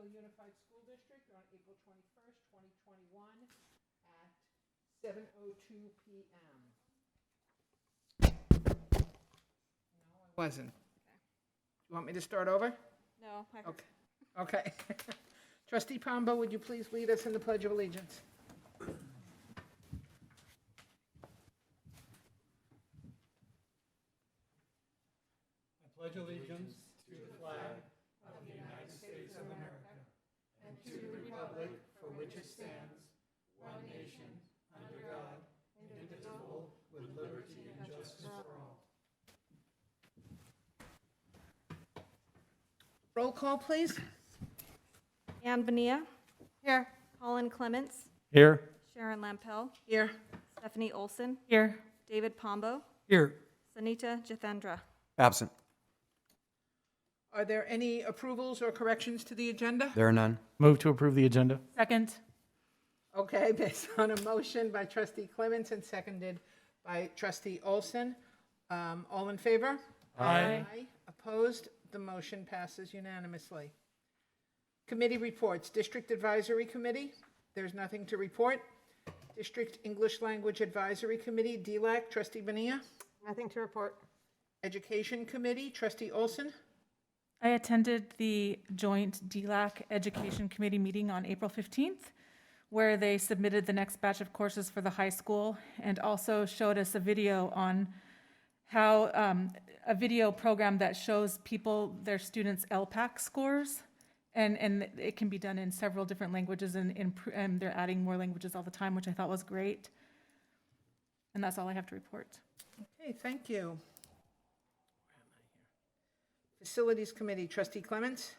Lammersville Unified School District on April 21st, 2021 at 7:02 p.m. No, I wasn't. You want me to start over? No. Okay. Okay. Trustee Pombo, would you please lead us in the Pledge of Allegiance? I pledge allegiance to the flag of the United States of America and to the republic for which it stands, one nation, under God, indivisible, with liberty and justice for all. Roll call, please. Ann Vania. Here. Colin Clements. Here. Sharon Lampel. Here. Stephanie Olson. Here. David Pombo. Here. Sanita Jithendra. Absent. Are there any approvals or corrections to the agenda? There are none. Move to approve the agenda. Second. Okay, based on a motion by trustee Clements and seconded by trustee Olson. All in favor? Aye. Opposed? The motion passes unanimously. Committee reports. District Advisory Committee, there's nothing to report. District English Language Advisory Committee, DLAC, trustee Bonilla. Nothing to report. Education Committee, trustee Olson. I attended the joint DLAC Education Committee meeting on April 15th, where they submitted the next batch of courses for the high school and also showed us a video on how a video program that shows people, their students' LPAC scores. And it can be done in several different languages, and they're adding more languages all the time, which I thought was great. And that's all I have to report. Okay, thank you. Facilities Committee, trustee Clements.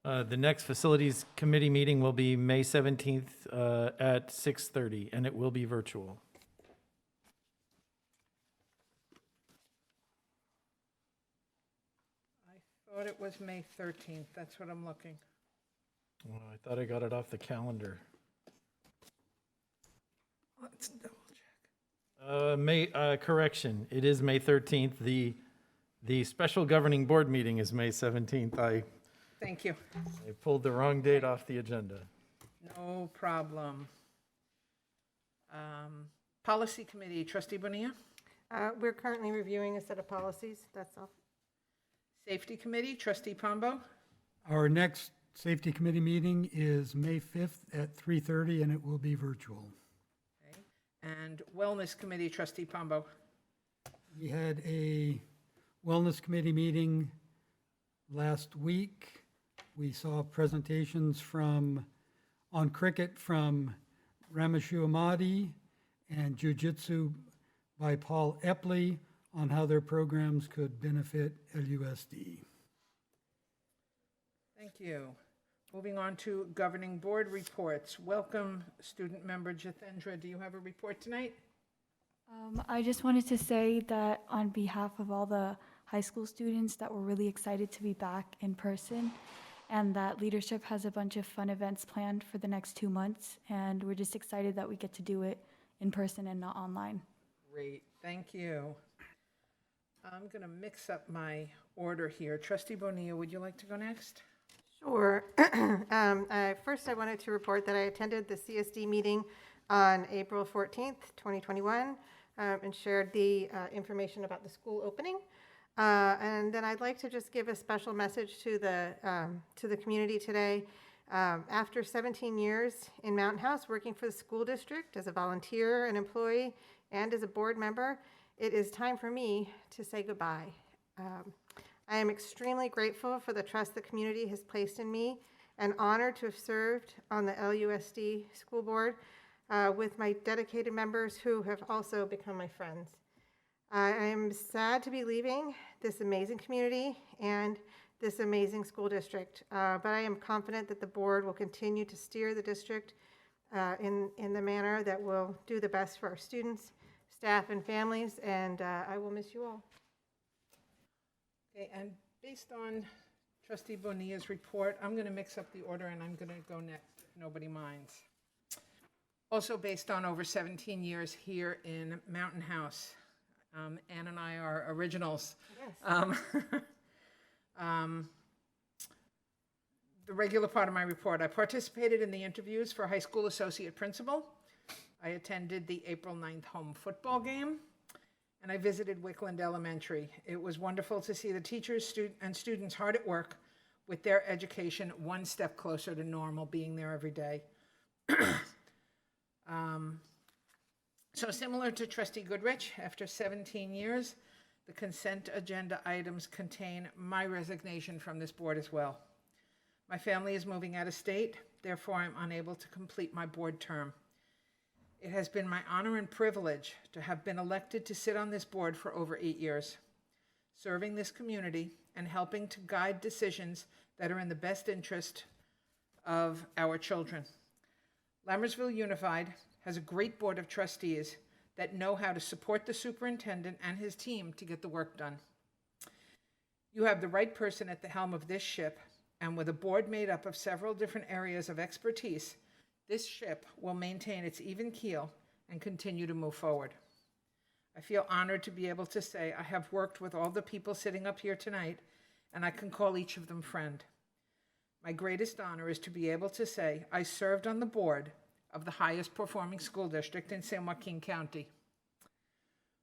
The next Facilities Committee meeting will be May 17th at 6:30, and it will be virtual. I thought it was May 13th, that's what I'm looking. Well, I thought I got it off the calendar. Let's double check. Correction, it is May 13th. The special governing board meeting is May 17th. I Thank you. pulled the wrong date off the agenda. No problem. Policy Committee, trustee Bonilla. We're currently reviewing a set of policies, that's all. Safety Committee, trustee Pombo. Our next Safety Committee meeting is May 5th at 3:30, and it will be virtual. Okay. And Wellness Committee, trustee Pombo. We had a Wellness Committee meeting last week. We saw presentations on cricket from Ramashu Amadi and Jiu-Jitsu by Paul Epley on how their programs could benefit LUSD. Thank you. Moving on to governing board reports. Welcome, student member Jithendra. Do you have a report tonight? I just wanted to say that on behalf of all the high school students that we're really excited to be back in person, and that leadership has a bunch of fun events planned for the next 2 months, and we're just excited that we get to do it in person and not online. Great, thank you. I'm going to mix up my order here. Trustee Bonilla, would you like to go next? Sure. First, I wanted to report that I attended the CSD meeting on April 14th, 2021, and shared the information about the school opening. And then I'd like to just give a special message to the community today. After 17 years in Mountain House, working for the school district as a volunteer, an employee, and as a board member, it is time for me to say goodbye. I am extremely grateful for the trust the community has placed in me and honored to have served on the LUSD school board with my dedicated members who have also become my friends. I am sad to be leaving this amazing community and this amazing school district, but I am confident that the board will continue to steer the district in the manner that will do the best for our students, staff, and families, and I will miss you all. Okay, and based on trustee Bonilla's report, I'm going to mix up the order and I'm going to go next, if nobody minds. Also based on over 17 years here in Mountain House. Ann and I are originals. Yes. the regular part of my report. I participated in the interviews for high school associate principal. I attended the April 9th home football game, and I visited Wickland Elementary. It was wonderful to see the teachers and students hard at work with their education one step closer to normal, being there every day. So similar to Trustee Goodrich, after 17 years, the consent agenda items contain my resignation from this board as well. My family is moving out of state, therefore I'm unable to complete my board term. It has been my honor and privilege to have been elected to sit on this board for over 8 years, serving this community and helping to guide decisions that are in the best interest of our children. Lammersville Unified has a great board of trustees that know how to support the superintendent and his team to get the work done. You have the right person at the helm of this ship, and with a board made up of several different areas of expertise, this ship will maintain its even keel and continue to move forward. I feel honored to be able to say I have worked with all the people sitting up here tonight, and I can call each of them friend. My greatest honor is to be able to say I served on the board of the highest performing school district in San Joaquin County.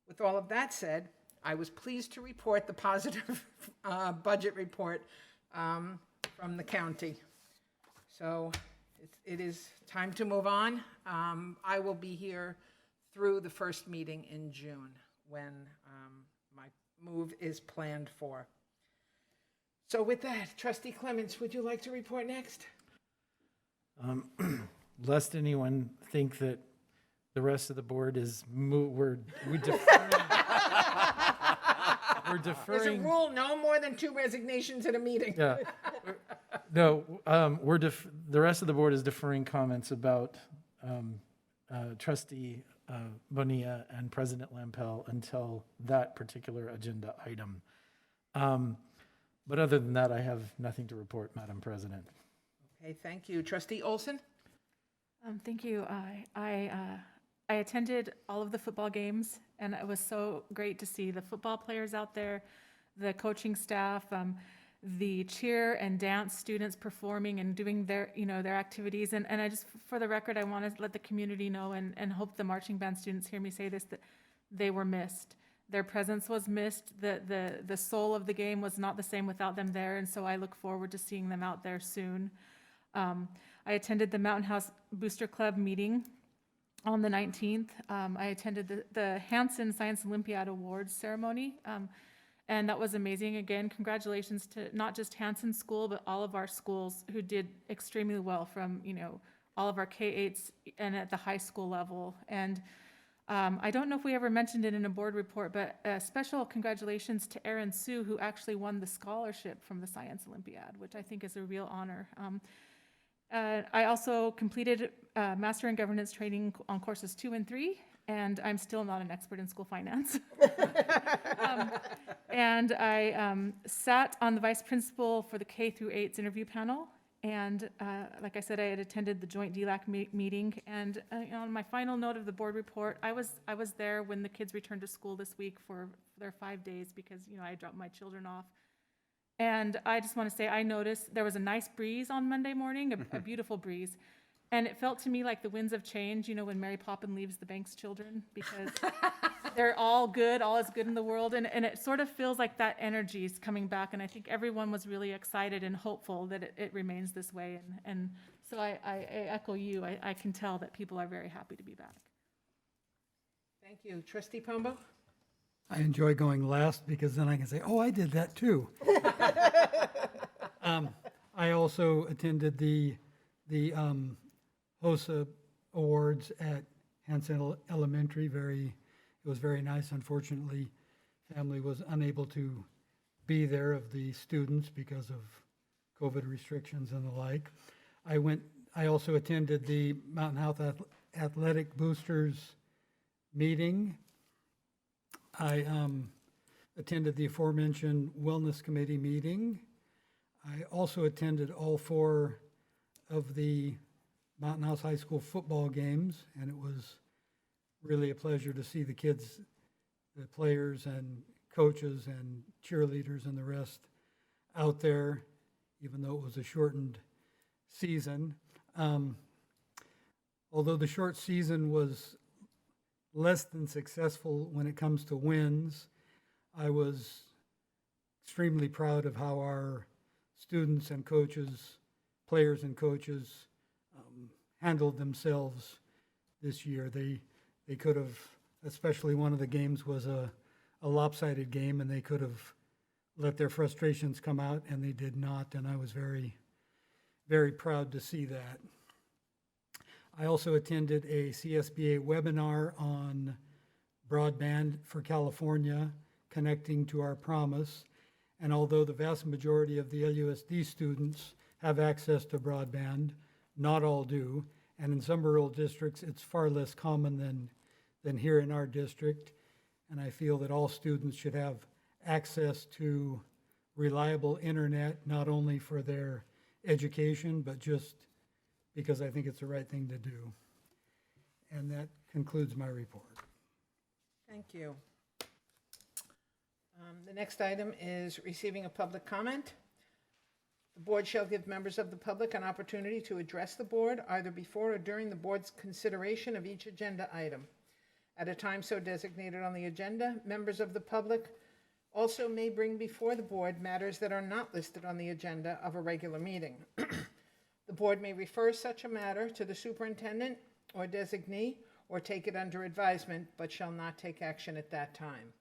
With all of that said, I was pleased to report the positive budget report from the county. So it is time to move on. I will be here through the first meeting in June when my move is planned for. So with that, Trustee Clements, would you like to report next? Lest anyone think that the rest of the board is, we're deferring. We're There's a deferring. rule, no more than 2 resignations at a meeting. Yeah. No, the rest of the board is deferring comments about Trustee Bonilla and President Lampel until that particular agenda item. But other than that, I have nothing to report, Madam President. Okay, thank you. Trustee Olson? Thank you. I attended all of the football games, and it was so great to see the football players out there, the coaching staff, the cheer and dance students performing and doing their activities. And I just, for the record, I want to let the community know and hope the marching band students hear me say this, that they were missed. Their presence was missed. The soul of the game was not the same without them there, and so I look forward to seeing them out there soon. I attended the Mountain House Booster Club meeting on the 19th. I attended the Hanson Science Olympiad Awards ceremony, and that was amazing. Again, congratulations to not just Hanson School, but all of our schools who did extremely well, from all of our K-8s and at the high school level. And I don't know if we ever mentioned it in a board report, but special congratulations to Erin Sue, who actually won the scholarship from the Science Olympiad, which I think is a real honor. I also completed Master in Governance training on courses 2 and 3, and I'm still not an expert in school finance. And I sat on the vice principal for the K through 8s interview panel. And like I said, I had attended the joint DLAC meeting. And on my final note of the board report, I was there when the kids returned to school this week for their 5 days, because I dropped my children off. And I just want to say, I noticed there was a nice breeze on Monday morning, a beautiful breeze. And it felt to me like the winds of change, when Mary Poppins leaves the Banks children, because they're all good, all is good in the world. And it sort of feels like that energy is coming back. And I think everyone was really excited and hopeful that it remains this way. And so I echo you. I can tell that people are very happy to be back. Thank you. Trustee Pombo? I enjoy going last because then I can say, oh, I did that too. I also attended the HOSA Awards at Hanson Elementary. It was very nice. Unfortunately, family was unable to be there of the students because of COVID restrictions and the like. I also attended the Mountain Health Athletic Boosters meeting. I attended the aforementioned Wellness Committee meeting. I also attended all 4 of the Mountain House High School football games, and it was really a pleasure to see the kids, the players and coaches and cheerleaders and the rest out there, even though it was a shortened season. Although the short season was less than successful when it comes to wins, I was extremely proud of how our students and coaches, players and coaches, handled themselves this year. They could have, especially one of the games was a lopsided game, and they could have let their frustrations come out, and they did not, and I was very, very proud to see that. I also attended a CSBA webinar on broadband for California, connecting to our promise. And although the vast majority of the LUSD students have access to broadband, not all do. And in some rural districts, it's far less common than here in our district. And I feel that all students should have access to reliable internet, not only for their education, but just because I think it's the right thing to do. And that concludes my report. Thank you. The next item is receiving a public comment. The board shall give members of the public an opportunity to address the board either before or during the board's consideration of each agenda item. At a time so designated on the agenda, members of the public also may bring before the board matters that are not listed on the agenda of a regular meeting. The board may refer such a matter to the superintendent or designee or take it under advisement, but shall not take action at that time.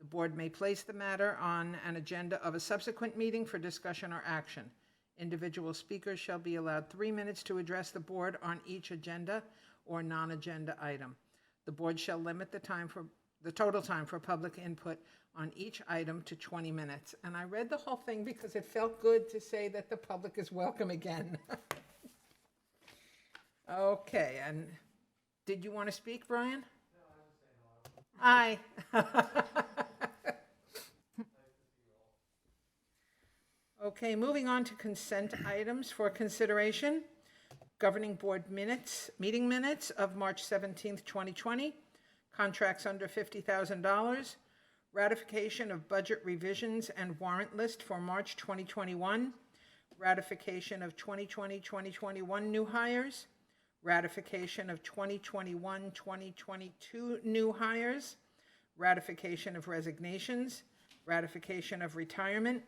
The board may place the matter on an agenda of a subsequent meeting for discussion or action. Individual speakers shall be allowed 3 minutes to address the board on each agenda or non-agenda item. The board shall limit the total time for public input on each item to 20 minutes. And I read the whole thing because it felt good to say that the public is welcome again. Okay, and did you want to speak, Brian? No, I was saying hello. Hi. Okay, moving on to consent items for consideration. Governing Board minutes, meeting minutes of March 17th, 2020. Contracts under $50,000. Ratification of budget revisions and warrant list for March 2021. Ratification of 2020-2021 new hires. Ratification of 2021-2022 new hires. Ratification of resignations. Ratification of retirement.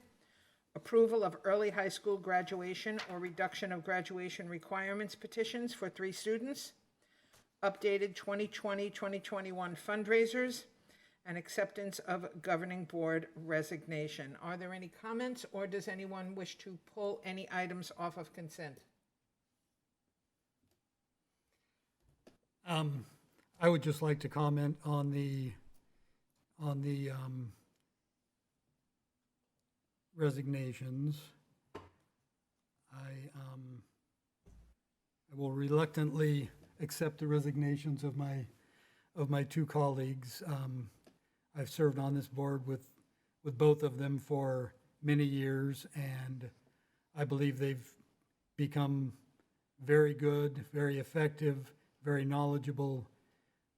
Approval of early high school graduation or reduction of graduation requirements petitions for 3 students. Updated 2020-2021 fundraisers. And acceptance of governing board resignation. Are there any comments, or does anyone wish to pull any items off of consent? I would just like to comment on the resignations. I will reluctantly accept the resignations of my 2 colleagues. I've served on this board with both of them for many years, and I believe they've become very good, very effective, very knowledgeable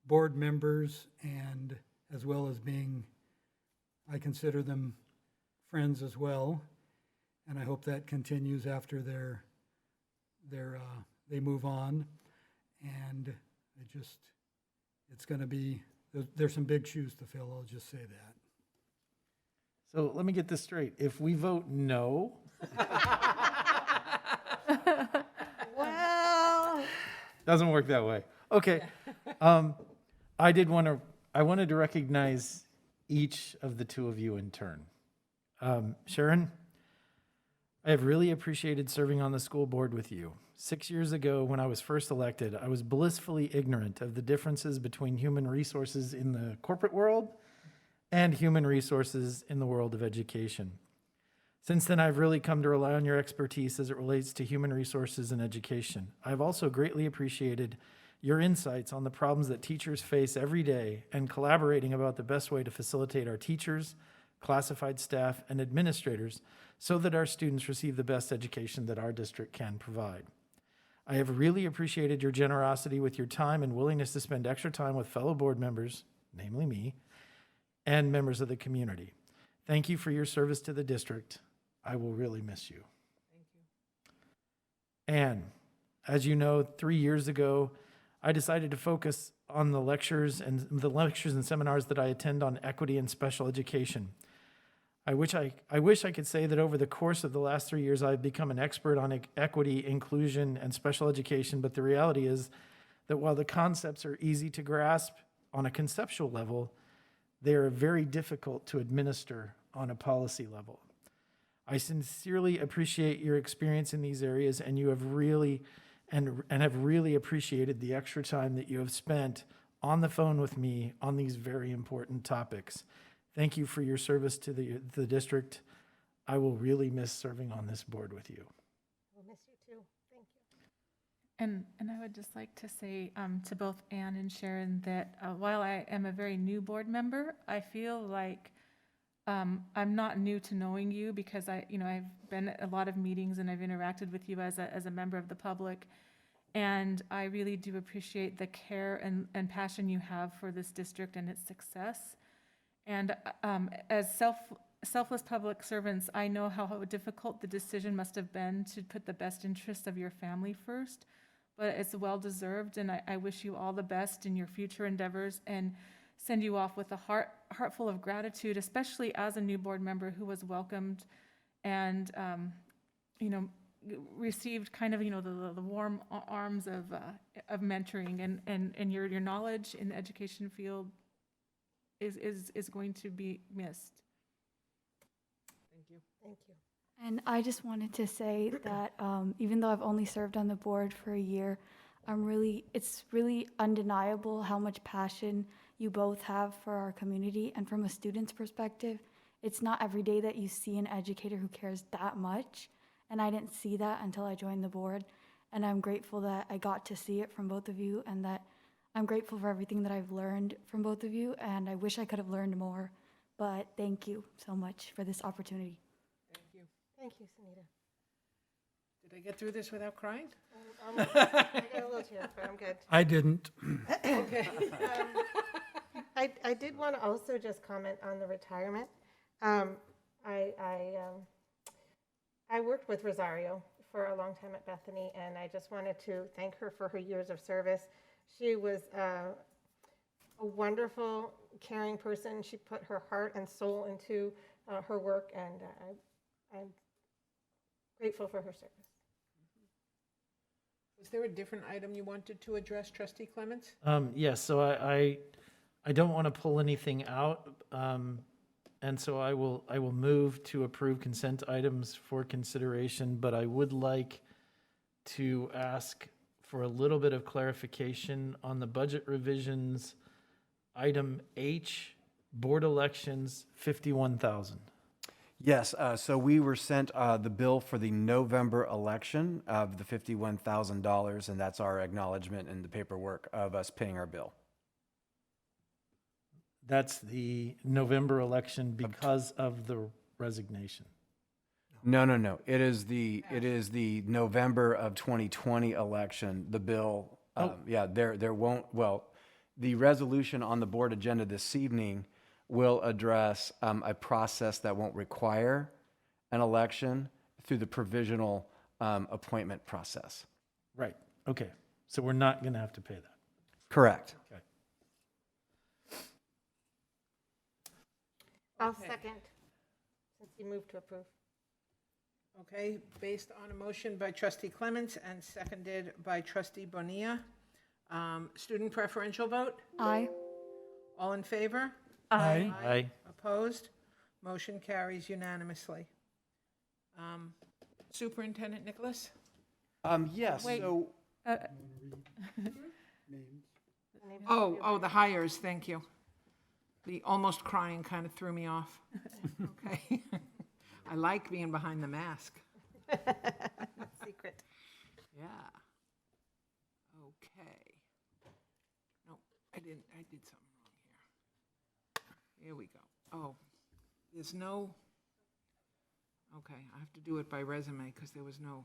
board members, and as well as being, I consider them friends as well. And I hope that continues after they move on. And it's going to be, there's some big shoes to fill, I'll just say that. So let me get this straight. If we vote no, Well, doesn't work that way. Okay. I wanted to recognize each of the 2 of you in turn. Sharon, I have really appreciated serving on the school board with you. 6 years ago, when I was first elected, I was blissfully ignorant of the differences between human resources in the corporate world and human resources in the world of education. Since then, I've really come to rely on your expertise as it relates to human resources and education. I've also greatly appreciated your insights on the problems that teachers face every day and collaborating about the best way to facilitate our teachers, classified staff, and administrators so that our students receive the best education that our district can provide. I have really appreciated your generosity with your time and willingness to spend extra time with fellow board members, namely me, and members of the community. Thank you for your service to the district. I will really miss you. Thank you. Anne, as you know, 3 years ago, I decided to focus on the lectures and seminars that I attend on equity and special education. I wish I could say that over the course of the last 3 years, I've become an expert on equity, inclusion, and special education, but the reality is that while the concepts are easy to grasp on a conceptual level, they are very difficult to administer on a policy level. I sincerely appreciate your experience in these areas, and you have really appreciated the extra time that you have spent on the phone with me on these very important topics. Thank you for your service to the district. I will really miss serving on this board with you. We'll miss you too. Thank you. And I would just like to say to both Anne and Sharon that while I am a very new board member, I feel like I'm not new to knowing you because I've been at a lot of meetings and I've interacted with you as a member of the public. And I really do appreciate the care and passion you have for this district and its success. And as selfless public servants, I know how difficult the decision must have been to put the best interests of your family first, but it's well-deserved, and I wish you all the best in your future endeavors and send you off with a heart full of gratitude, especially as a new board member who was welcomed and, received kind of, the warm arms of mentoring and your knowledge in the education field is going to be missed. Thank you. Thank you. And I just wanted to say that even though I've only served on the board for a year, it's really undeniable how much passion you both have for our community. And from a student's perspective, it's not every day that you see an educator who cares that much. And I didn't see that until I joined the board. And I'm grateful that I got to see it from both of you, and that I'm grateful for everything that I've learned from both of you. And I wish I could have learned more. But thank you so much for this opportunity. Thank you. Thank you, Sunita. Did I get through this without crying? I got a little tear, but I'm good. I didn't. Okay. I did want to also just comment on the retirement. I worked with Rosario for a long time at Bethany, and I just wanted to thank her for her years of service. She was a wonderful, caring person. She put her heart and soul into her work, and I'm grateful for her service. Was there a different item you wanted to address, Trustee Clements? Yes, so I don't want to pull anything out, and so I will move to approve consent items for consideration, but I would like to ask for a little bit of clarification on the budget revisions. Item H, board elections, $51,000. Yes, so we were sent the bill for the November election of the $51,000, and that's our acknowledgement in the paperwork of us paying our bill. That's the November election because of the resignation. No. It is the November of 2020 election, the bill. There won't, the resolution on the board agenda this evening will address a process that won't require an election through the provisional appointment process. Right, okay. So we're not going to have to pay that. Correct. Okay. I'll Okay. second, since you moved to approve. Okay, based on a motion by Trustee Clements and seconded by Trustee Bonilla. Student preferential vote? Aye. All in favor? Aye. Aye. Opposed? Motion carries unanimously. Superintendent Nicholas? Yes, Wait. so Oh, the hires, thank you. The almost crying kind of threw me off. Okay. I like being behind the mask. Secret. Yeah. Okay. No, I did something wrong here. Here we go. Oh, there's no, okay, I have to do it by resume because there was no.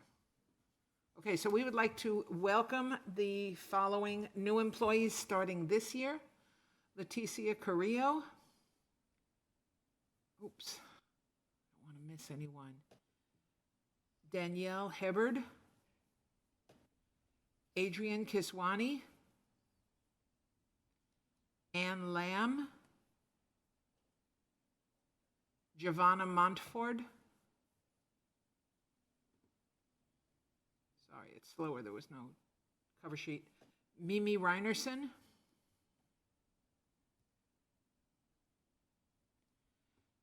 Okay, so we would like to welcome the following new employees starting this year. Leticia Carrillo. Oops, don't want to miss anyone. Danielle Hibbard. Adrian Kiswani, Ann Lamb, Giovanna Montford. Sorry, it's slower, there was no cover sheet. Mimi Reinerson,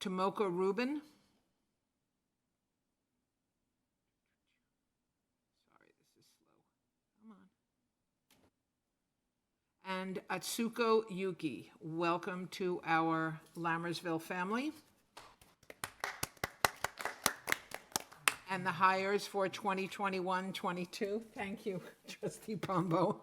Tomoka Rubin. Sorry, this is slow. Come on. And Atsuko Yuki. Welcome to our Lammersville family. And the hires for 2021-22. Thank you, Trustee Pombo.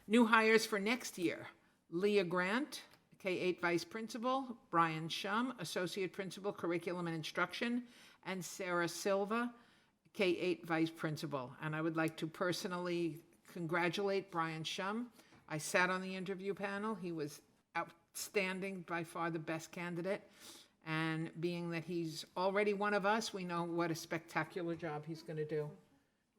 New hires for next year. Leah Grant, K-8 Vice Principal, Brian Shum, Associate Principal, Curriculum and Instruction, and Sarah Silva, K-8 Vice Principal. And I would like to personally congratulate Brian Shum. I sat on the interview panel. He was outstanding, by far the best candidate. And being that he's already one of us, we know what a spectacular job he's going to do.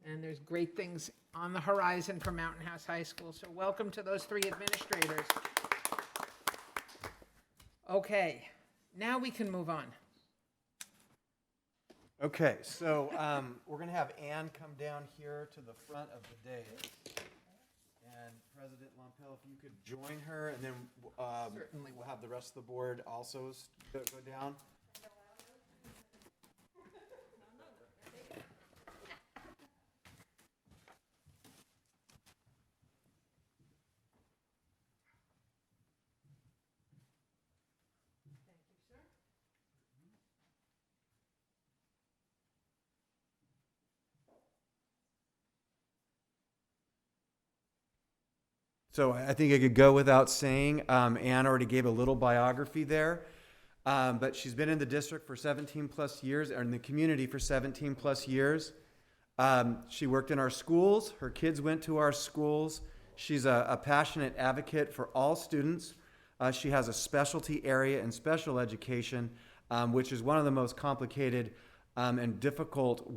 And there's great things on the horizon for Mountain House High School. So welcome to those three administrators. Okay, now we can move on. Okay, so we're going to have Ann come down here to the front of the dais. And President Lompel, if you could join her, and then Certainly. we'll have the rest of the board also go down. So I think I could go without saying, Ann already gave a little biography there, but she's been in the district for 17 plus years, or in the community for 17 plus years. She worked in our schools. Her kids went to our schools. She's a passionate advocate for all students. She has a specialty area in special education, which is one of the most complicated and difficult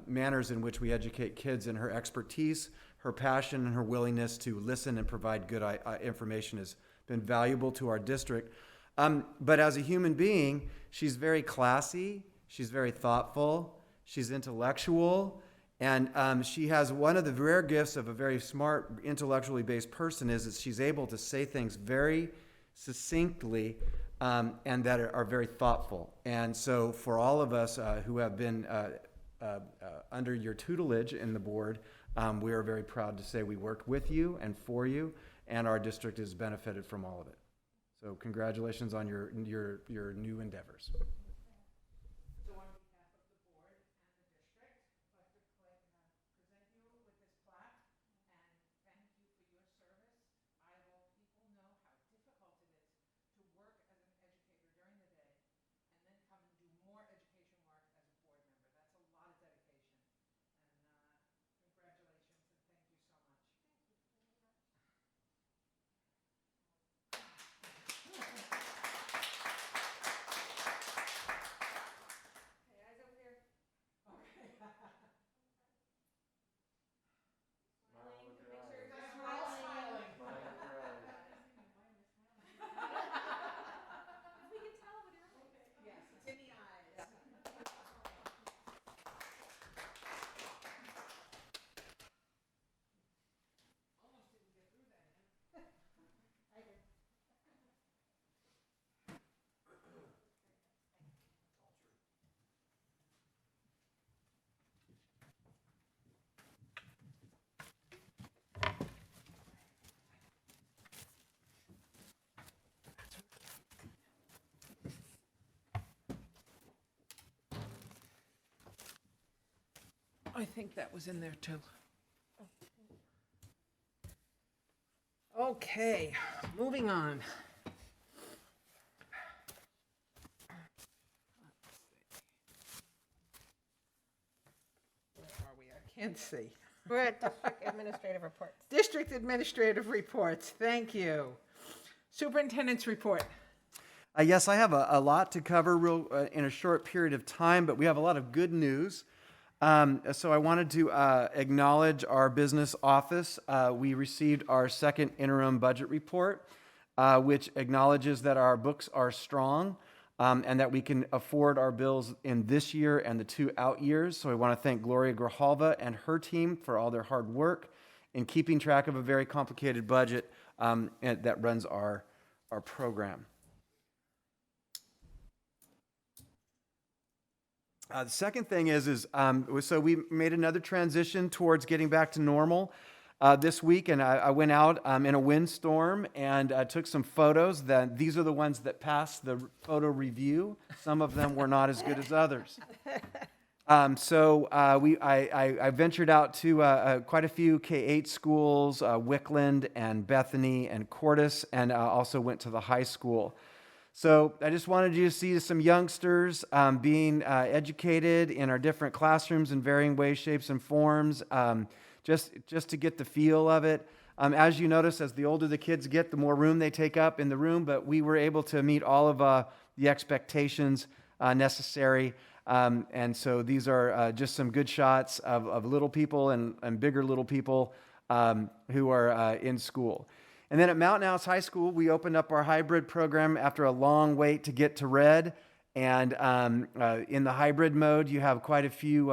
manners in which we educate kids, and her expertise, her passion, and her willingness to listen and provide good information has been valuable to our district. But as a human being, she's very classy, she's very thoughtful, she's intellectual, and she has one of the rare gifts of a very smart, intellectually based person is that she's able to say things very succinctly and that are very thoughtful. And so for all of us who have been under your tutelage in the board, we are very proud to say we worked with you and for you, and our district has benefited from all of it. So congratulations on your new endeavors. So on behalf of the board and the district, I'd like to present you with this plaque and thank you for your service. I of all people know how difficult it is to work as an educator during the day and then come and do more education work as a board member. That's a lot of dedication. And congratulations and thank you so much. I think that was in there too. Okay, moving on. Where are we? I can't see. We're at district administrative reports. District Administrative Reports, thank you. Superintendent's Report. Yes, I have a lot to cover in a short period of time, but we have a lot of good news. So I wanted to acknowledge our business office. We received our second interim budget report, which acknowledges that our books are strong and that we can afford our bills in this year and the 2 out years. So I want to thank Gloria Grijalva and her team for all their hard work in keeping track of a very complicated budget that runs our program. The second thing is so we made another transition towards getting back to normal this week, and I went out in a windstorm and took some photos. These are the ones that passed the photo review. Some of them were not as good as others. I ventured out to quite a few K-8 schools, Wickland and Bethany and Cordis, and also went to the high school. So I just wanted you to see some youngsters being educated in our different classrooms in varying ways, shapes, and forms, just to get the feel of it. As you notice, as the older the kids get, the more room they take up in the room, but we were able to meet all of the expectations necessary. And so these are just some good shots of little people and bigger little people who are in school. And then at Mountain House High School, we opened up our hybrid program after a long wait to get to red. And in the hybrid mode, you have quite a few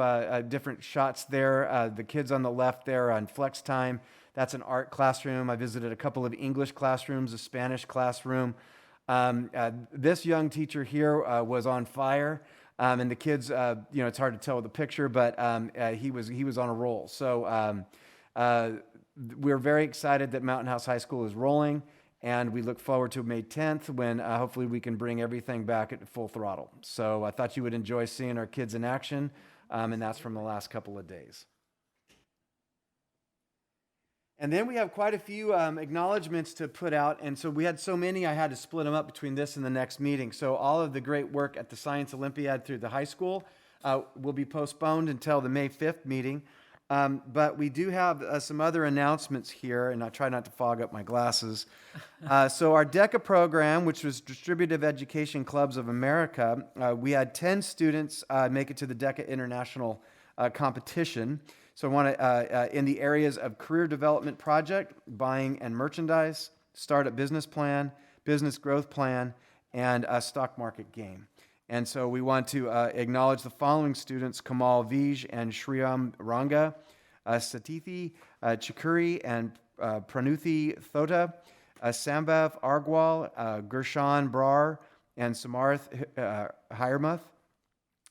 different shots there. The kids on the left there on flex time, that's an art classroom. I visited a couple of English classrooms, a Spanish classroom. This young teacher here was on fire. And the kids, it's hard to tell with the picture, but he was on a roll. So we're very excited that Mountain House High School is rolling, and we look forward to May 10th when hopefully we can bring everything back at full throttle. So I thought you would enjoy seeing our kids in action, and that's from the last couple of days. And then we have quite a few acknowledgments to put out, and so we had so many I had to split them up between this and the next meeting. So all of the great work at the Science Olympiad through the high school will be postponed until the May 5th meeting. But we do have some other announcements here, and I try not to fog up my glasses. So our DECA program, which was Distributive Education Clubs of America, we had 10 students make it to the DECA International competition. So I want to, in the areas of career development project, buying and merchandise, startup business plan, business growth plan, and a stock market game. And so we want to acknowledge the following students: Kamal Vij and Shriyam Ranga, Satithi Chakuri and Pranuthi Thota, Sambhav Argwal, Gershan Brar, and Samarth Hiremath,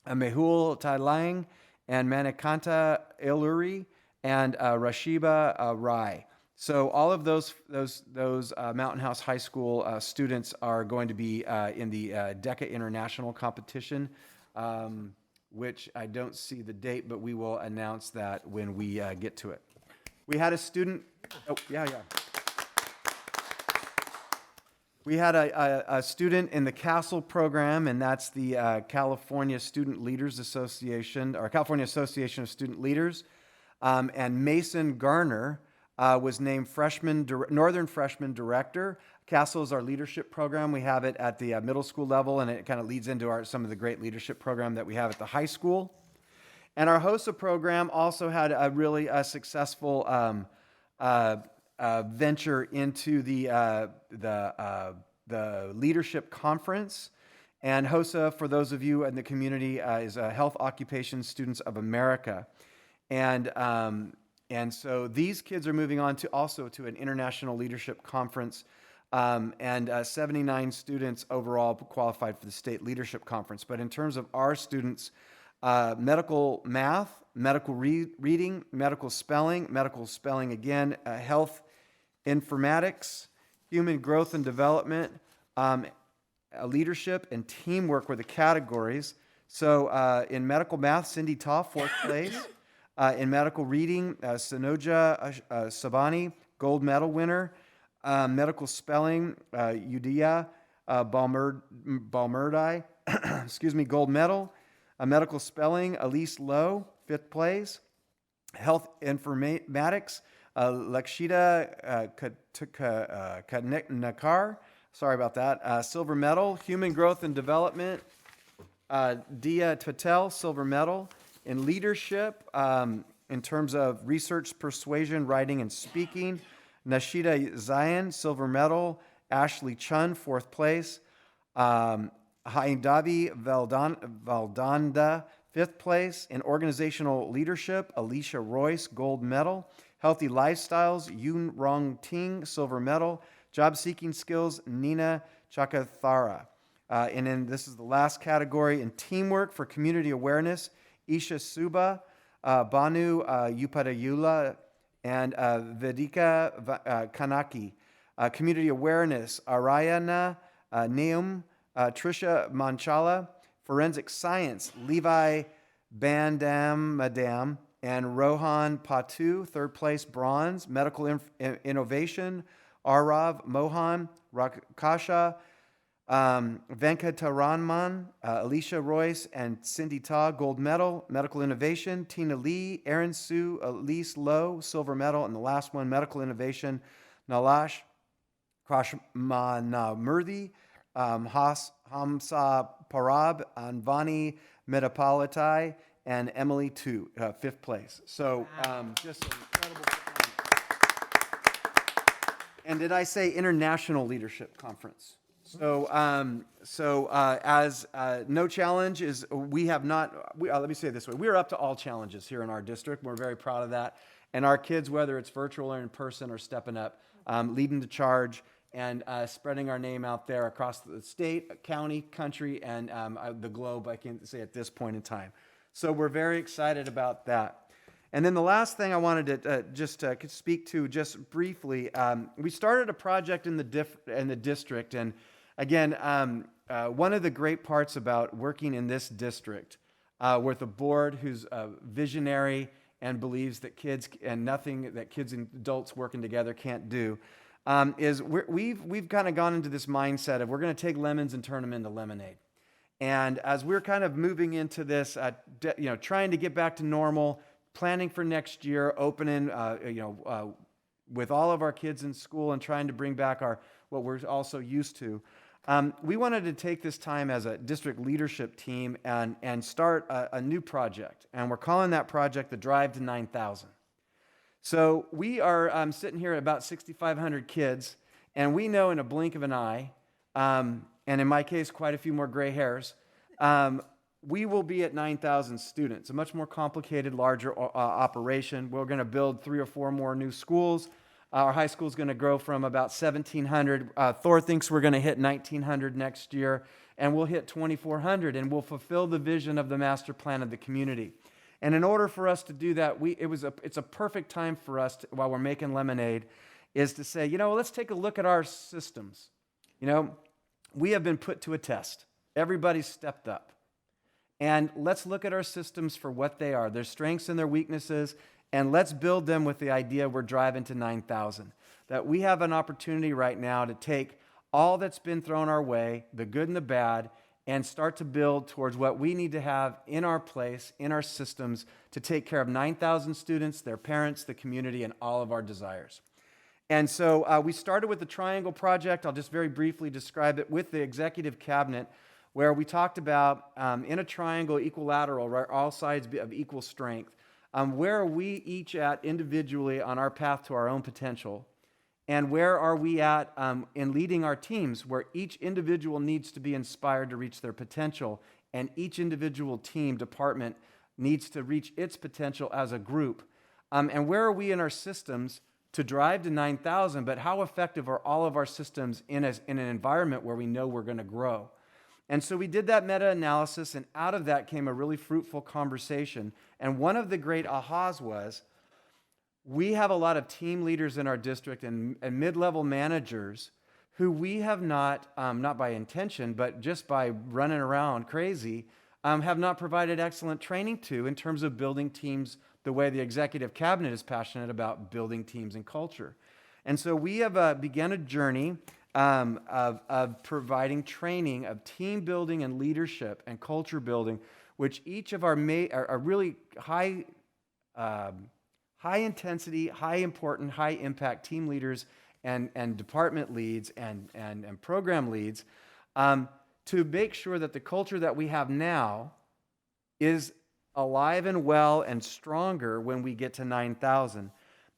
Mehul Tailang, and Manikanta Iluri, and Rashiba Rai. So all of those Mountain House High School students are going to be in the DECA International competition, which I don't see the date, but we will announce that when we get to it. We had a student. Oh, yeah. We had a student in the CASTLE program, and that's the California Student Leaders Association, or California Association of Student Leaders. And Mason Garner was named Northern Freshman Director. CASTLE is our leadership program. We have it at the middle school level, and it kind of leads into some of the great leadership program that we have at the high school. And our HOSA program also had a really successful venture into the leadership conference. And HOSA, for those of you in the community, is Health Occupation Students of America. And so these kids are moving on to an international leadership conference, and 79 students overall qualified for the state leadership conference. But in terms of our students, medical math, medical reading, medical spelling again, health informatics, human growth and development, leadership, and teamwork were the categories. So in medical math, Cindy Toff, 4th place. In medical reading, Sanoja Sabani, gold medal winner. Medical spelling, Udaya Balmerdai, gold medal. Medical spelling, Elise Lowe, 5th place. Health informatics, Lakshita Nakar, sorry about that, silver medal. Human growth and development, Dia Patel, silver medal. In leadership, in terms of research, persuasion, writing, and speaking, Nashida Zion, silver medal. Ashley Chun, 4th place. Haindavi Valdanda, 5th place. In organizational leadership, Alicia Royce, gold medal. Healthy lifestyles, Yun Rong Ting, silver medal. Job seeking skills, Nina Chakathara. And then this is the last category. In teamwork for community awareness, Isha Suba, Banu Upadayula, and Vedika Kanaki. Community awareness, Arayana Neum, Trisha Manchala. Forensic science, Levi Bandam, and Rohan Patu, 3rd place, bronze. Medical innovation, Arav Mohan, Rakasha, Venkataraman, Alicia Royce, and Cindy Ta, gold medal. Medical innovation, Tina Lee, Erin Sue, Elise Lowe, silver medal. And the last one, medical innovation, Nalash Krashmanamurthy, Hamsa Parab, Anvani Metapalitai, and Emily Tu, 5th place. So just an incredible performance. And did I say International Leadership Conference? So, as no challenge is, we have not, let me say it this way, we are up to all challenges here in our district. We're very proud of that. And our kids, whether it's virtual or in person, are stepping up, leading the charge, and spreading our name out there across the state, county, country, and the globe, I can say at this point in time. So we're very excited about that. And then the last thing I wanted to just speak to just briefly, we started a project in the district, and again, one of the great parts about working in this district with a board who's visionary and believes that kids and nothing that kids and adults working together can't do, is we've kind of gone into this mindset of we're going to take lemons and turn them into lemonade. And as we're kind of moving into this, trying to get back to normal, planning for next year, opening, with all of our kids in school and trying to bring back what we're also used to. We wanted to take this time as a district leadership team and start a new project. And we're calling that project the Drive to 9,000. So we are sitting here at about 6,500 kids, and we know in a blink of an eye, and in my case, quite a few more gray hairs, we will be at 9,000 students, a much more complicated, larger operation. We're going to build 3 or 4 more new schools. Our high school is going to grow from about 1,700. Thor thinks we're going to hit 1,900 next year, and we'll hit 2,400, and we'll fulfill the vision of the master plan of the community. And in order for us to do that, it's a perfect time for us, while we're making lemonade, is to say, let's take a look at our systems. We have been put to a test. Everybody's stepped up. And let's look at our systems for what they are, their strengths and their weaknesses, and let's build them with the idea we're driving to 9,000. That we have an opportunity right now to take all that's been thrown our way, the good and the bad, and start to build towards what we need to have in our place, in our systems, to take care of 9,000 students, their parents, the community, and all of our desires. And so we started with the Triangle Project. I'll just very briefly describe it with the executive cabinet, where we talked about in a triangle, equilateral, right, all sides of equal strength, where are we each at individually on our path to our own potential, and where are we at in leading our teams, where each individual needs to be inspired to reach their potential, and each individual team, department, needs to reach its potential as a group. And where are we in our systems to drive to 9,000, but how effective are all of our systems in an environment where we know we're going to grow? And so we did that meta-analysis, and out of that came a really fruitful conversation. And one of the great ahas was, we have a lot of team leaders in our district and mid-level managers who we have not by intention, but just by running around crazy, have not provided excellent training to in terms of building teams the way the executive cabinet is passionate about building teams and culture. And so we have begun a journey of providing training of team building and leadership and culture building, which each of our are really high intensity, high important, high impact team leaders and department leads and program leads to make sure that the culture that we have now is alive and well and stronger when we get to 9,000.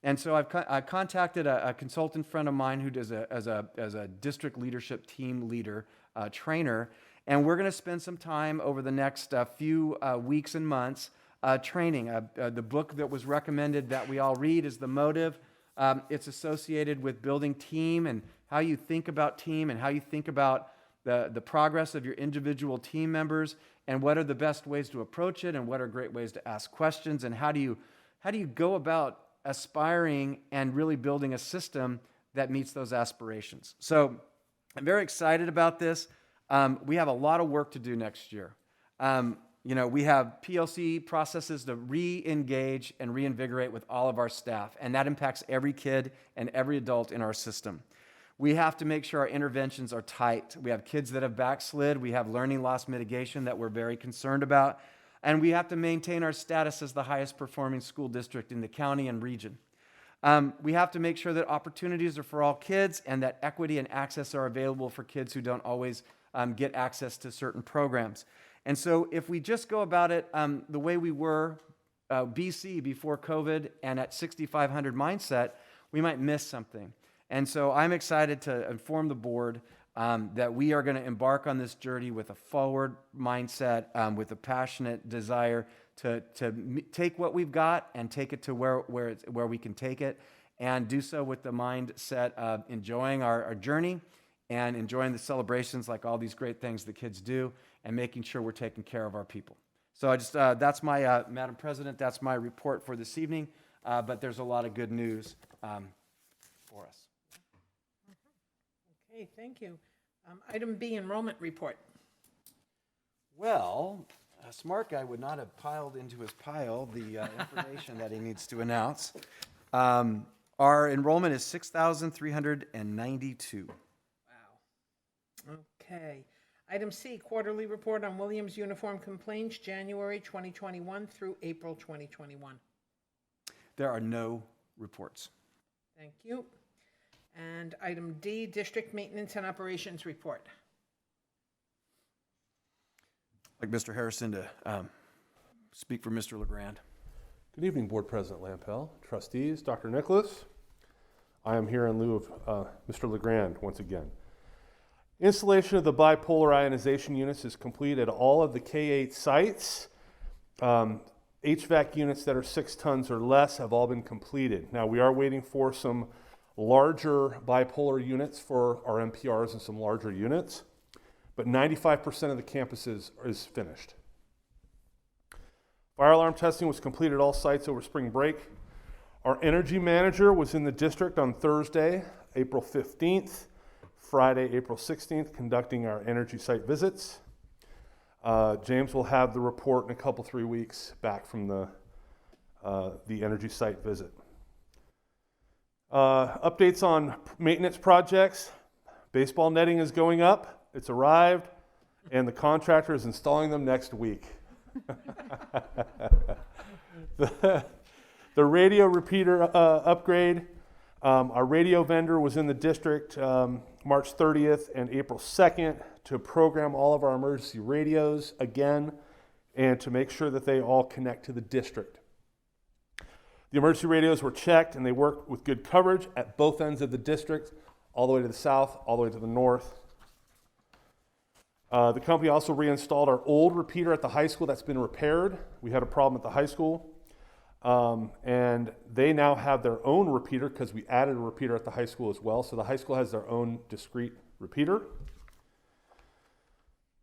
And so I've contacted a consultant friend of mine who does as a district leadership team leader, trainer, and we're going to spend some time over the next few weeks and months training. The book that was recommended that we all read is The Motive. It's associated with building team and how you think about team and how you think about the progress of your individual team members and what are the best ways to approach it and what are great ways to ask questions and how do you go about aspiring and really building a system that meets those aspirations. So I'm very excited about this. We have a lot of work to do next year. We have PLC processes to re-engage and reinvigorate with all of our staff, and that impacts every kid and every adult in our system. We have to make sure our interventions are tight. We have kids that have backslid. We have learning loss mitigation that we're very concerned about. And we have to maintain our status as the highest performing school district in the county and region. We have to make sure that opportunities are for all kids and that equity and access are available for kids who don't always get access to certain programs. And so if we just go about it the way we were BC before COVID and at 6,500 mindset, we might miss something. And so I'm excited to inform the board that we are going to embark on this journey with a forward mindset, with a passionate desire to take what we've got and take it to where we can take it, and do so with the mindset of enjoying our journey and enjoying the celebrations like all these great things the kids do, and making sure we're taking care of our people. So I just that's my Madam President, that's my report for this evening. But there's a lot of good news for us. Okay, thank you. Item B, enrollment report. Well, a smart guy would not have piled into his pile the information that he needs to announce. Our enrollment is 6,392. Wow. Okay. Item C, quarterly report on Williams uniform complaints, January 2021 through April 2021. There are no reports. Thank you. And item D, district maintenance and operations report. I'd like Mr. Harrison to speak for Mr. LeGrand. Good evening, Board President Lampel, trustees, Dr. Nicholas. I am here in lieu of Mr. LeGrand once again. Installation of the bipolar ionization units is complete at all of the K-8 sites. HVAC units that are 6 tons or less have all been completed. Now we are waiting for some larger bipolar units for our MPRs and some larger units, but 95% of the campus is finished. Fire alarm testing was completed at all sites over spring break. Our energy manager was in the district on Thursday, April 15th, Friday, April 16th, conducting our energy site visits. James will have the report in a couple, 3 weeks back from the energy site visit. Updates on maintenance projects. Baseball netting is going up. It's arrived, and the contractor is installing them next week. The radio repeater upgrade. Our radio vendor was in the district March 30th and April 2nd to program all of our emergency radios again and to make sure that they all connect to the district. The emergency radios were checked and they work with good coverage at both ends of the district, all the way to the south, all the way to the north. The company also reinstalled our old repeater at the high school that's been repaired. We had a problem at the high school. And they now have their own repeater because we added a repeater at the high school as well. So the high school has their own discrete repeater.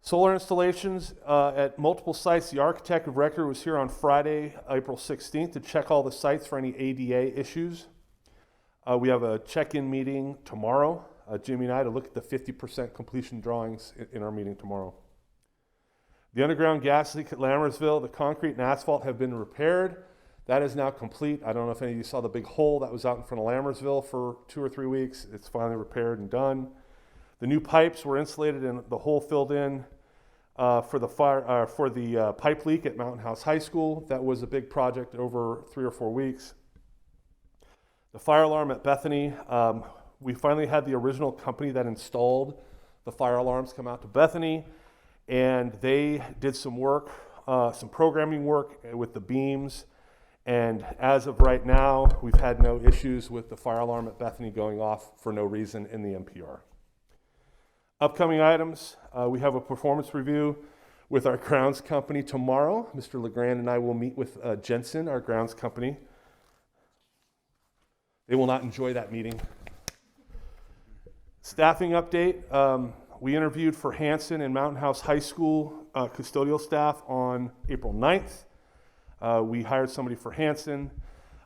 Solar installations at multiple sites. The architect of record was here on Friday, April 16th to check all the sites for any ADA issues. We have a check-in meeting tomorrow, Jimmy and I, to look at the 50% completion drawings in our meeting tomorrow. The underground gas leak at Lammersville, the concrete and asphalt have been repaired. That is now complete. I don't know if any of you saw the big hole that was out in front of Lammersville for 2 or 3 weeks. It's finally repaired and done. The new pipes were insulated and the hole filled in for the pipe leak at Mountain House High School. That was a big project over 3 or 4 weeks. The fire alarm at Bethany, we finally had the original company that installed the fire alarms come out to Bethany, and they did some work some programming work with the beams, and as of right now, we've had no issues with the fire alarm at Bethany going off for no reason in the NPR. Upcoming items, we have a performance review with our grounds company tomorrow. Mr. LeGrand and I will meet with Jensen, our grounds company. They will not enjoy that meeting. Staffing update, we interviewed for Hanson and Mountain House High School custodial staff on April 9th. We hired somebody for Hanson.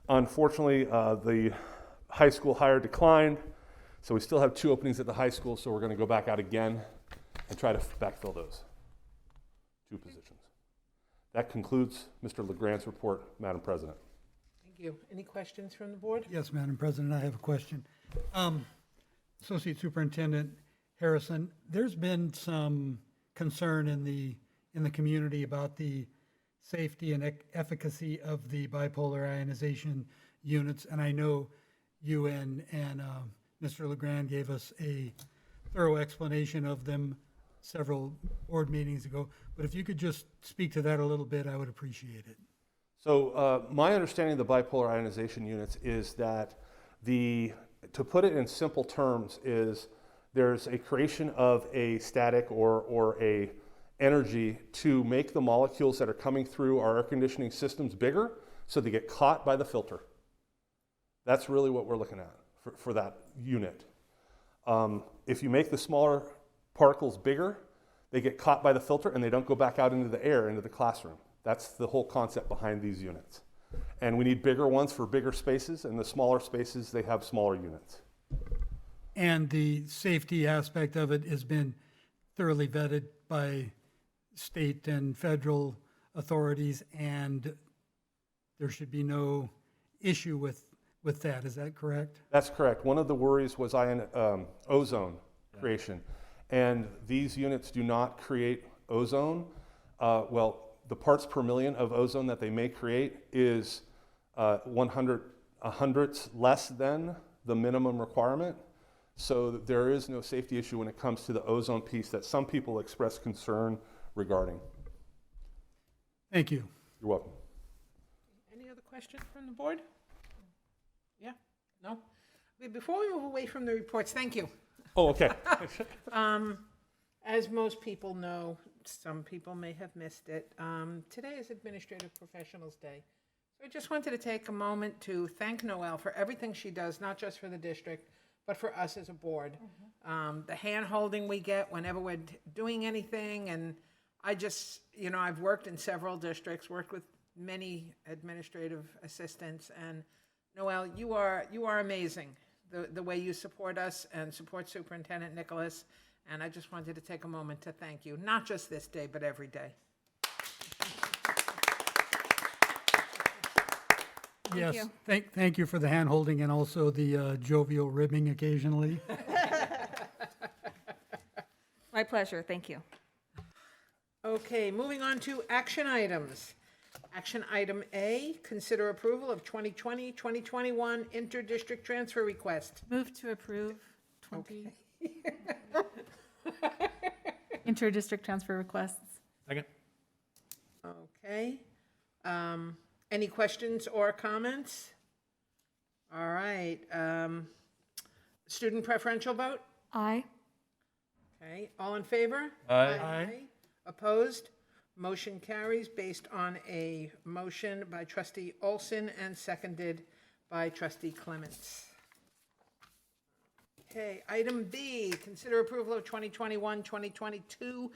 Unfortunately, the high school hire declined, so we still have 2 openings at the high school, so we're going to go back out again and try to backfill those 2 positions. That concludes Mr. LeGrand's report, Madam President. Thank you. Any questions from the board? Yes, Madam President, I have a question. Associate Superintendent Harrison, there's been some concern in the community about the safety and efficacy of the bipolar ionization units, and I know you and Mr. LeGrand gave us a thorough explanation of them several board meetings ago, but if you could just speak to that a little bit, I would appreciate it. So my understanding of the bipolar ionization units is that to put it in simple terms, is there's a creation of a static or a energy to make the molecules that are coming through our air conditioning systems bigger so they get caught by the filter. That's really what we're looking at for that unit. If you make the smaller particles bigger, they get caught by the filter and they don't go back out into the air, into the classroom. That's the whole concept behind these units. And we need bigger ones for bigger spaces, and the smaller spaces, they have smaller units. And the safety aspect of it has been thoroughly vetted by state and federal authorities, and there should be no issue with that. Is that correct? That's correct. One of the worries was ozone creation. And these units do not create ozone. The parts per million of ozone that they may create is 100 less than the minimum requirement. So there is no safety issue when it comes to the ozone piece that some people express concern regarding. Thank you. You're welcome. Any other questions from the board? Yeah? No? Okay, before we move away from the reports, thank you. Oh, okay. As most people know, some people may have missed it, today is Administrative Professionals Day. So I just wanted to take a moment to thank Noelle for everything she does, not just for the district, but for us as a board. The hand-holding we get whenever we're doing anything, and I just, I've worked in several districts, worked with many administrative assistants, and Noelle, you are amazing, the way you support us and support Superintendent Nicholas, and I just wanted to take a moment to thank you, not just this day, but every day. Yes, you. thank you for the hand-holding and also the jovial ribbing occasionally. My pleasure, thank you. Okay, moving on to action items. Action item A, consider approval of 2020-2021 interdistrict transfer request. Move to approve 20 interdistrict transfer requests. Second. Okay. Any questions or comments? All right. Student preferential vote? Aye. Okay. All in favor? Aye. Opposed? Motion carries based on a motion by trustee Olson and seconded by trustee Clements. Okay, item B, consider approval of 2021-2022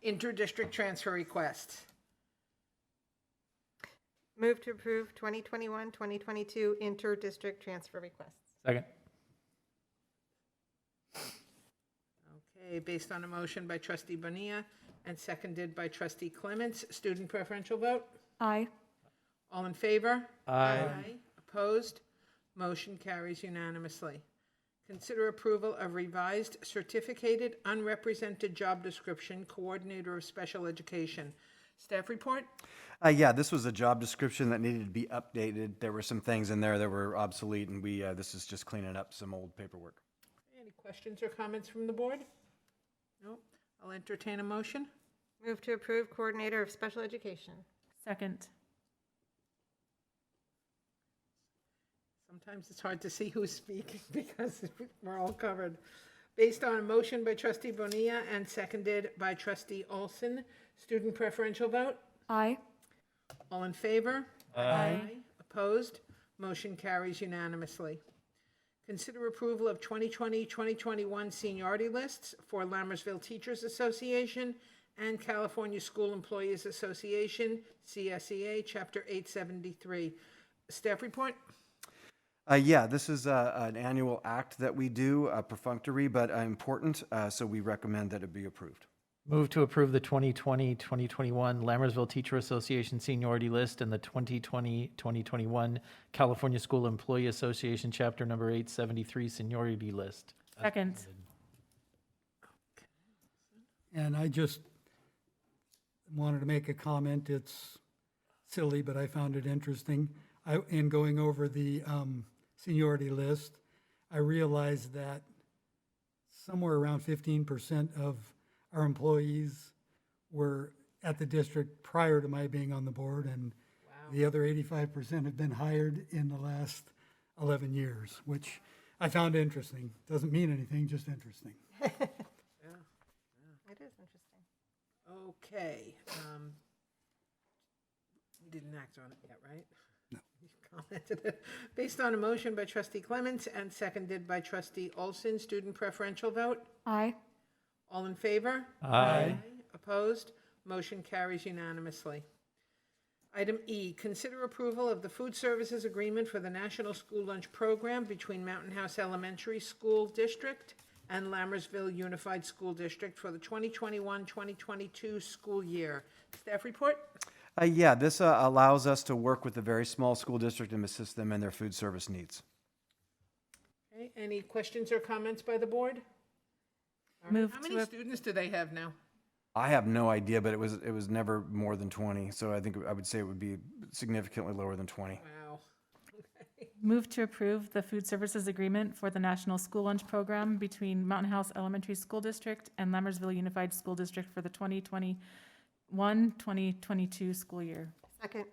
interdistrict transfer request. Move to approve 2021-2022 inter-district transfer requests. Second. Okay, based on a motion by trustee Bonilla and seconded by trustee Clements. Student preferential vote? Aye. All in favor? Aye. Opposed? Motion carries unanimously. Consider approval of revised certificated unrepresented job description, coordinator of special education. Staff report? Yeah, this was a job description that needed to be updated. There were some things in there that were obsolete, and this is just cleaning up some old paperwork. Any questions or comments from the board? No? I'll entertain a motion. Move to approve Coordinator of Special Education. Second. Sometimes it's hard to see who's speaking because we're all covered. Based on a motion by trustee Bonilla and seconded by trustee Olson, student preferential vote? Aye. All in favor? Aye. Opposed? Motion carries unanimously. Consider approval of 2020-2021 seniority lists for Lammersville Teachers Association and California School Employees Association, CSEA, Chapter 873. Staff report? Yeah, this is an annual act that we do, perfunctory but important, so we recommend that it be approved. Move to approve the 2020-2021 Lammersville Teacher Association seniority list and the 2020-2021 California School Employee Association Chapter number 873 seniority list. Second. And I just wanted to make a comment. It's silly, but I found it interesting. In going over the seniority list, I realized that somewhere around 15% of our employees were at the district prior to my being on the board, and the other 85% have been hired in the last 11 years, which I found interesting. Doesn't mean anything, just interesting. It is interesting. Okay. We didn't act on it yet, right? No. You commented it. Based on a motion by trustee Clements and seconded by trustee Olson, student preferential vote? Aye. All in favor? Aye. Opposed? Motion carries unanimously. Item E, consider approval of the food services agreement for the National School Lunch Program between Mountain House Elementary School District and Lammersville Unified School District for the 2021-2022 school year. Staff report? Yeah, this allows us to work with a very small school district and assist them in their food service needs. Okay, any questions or comments by the board? All right, Move how to many ap- students do they have now? I have no idea, but it was never more than 20, so I think I would say it would be significantly lower than 20. Wow. Move to approve the food services agreement for the National School Lunch Program between Mountain House Elementary School District and Lammersville Unified School District for the 2021-2022 school year. Second.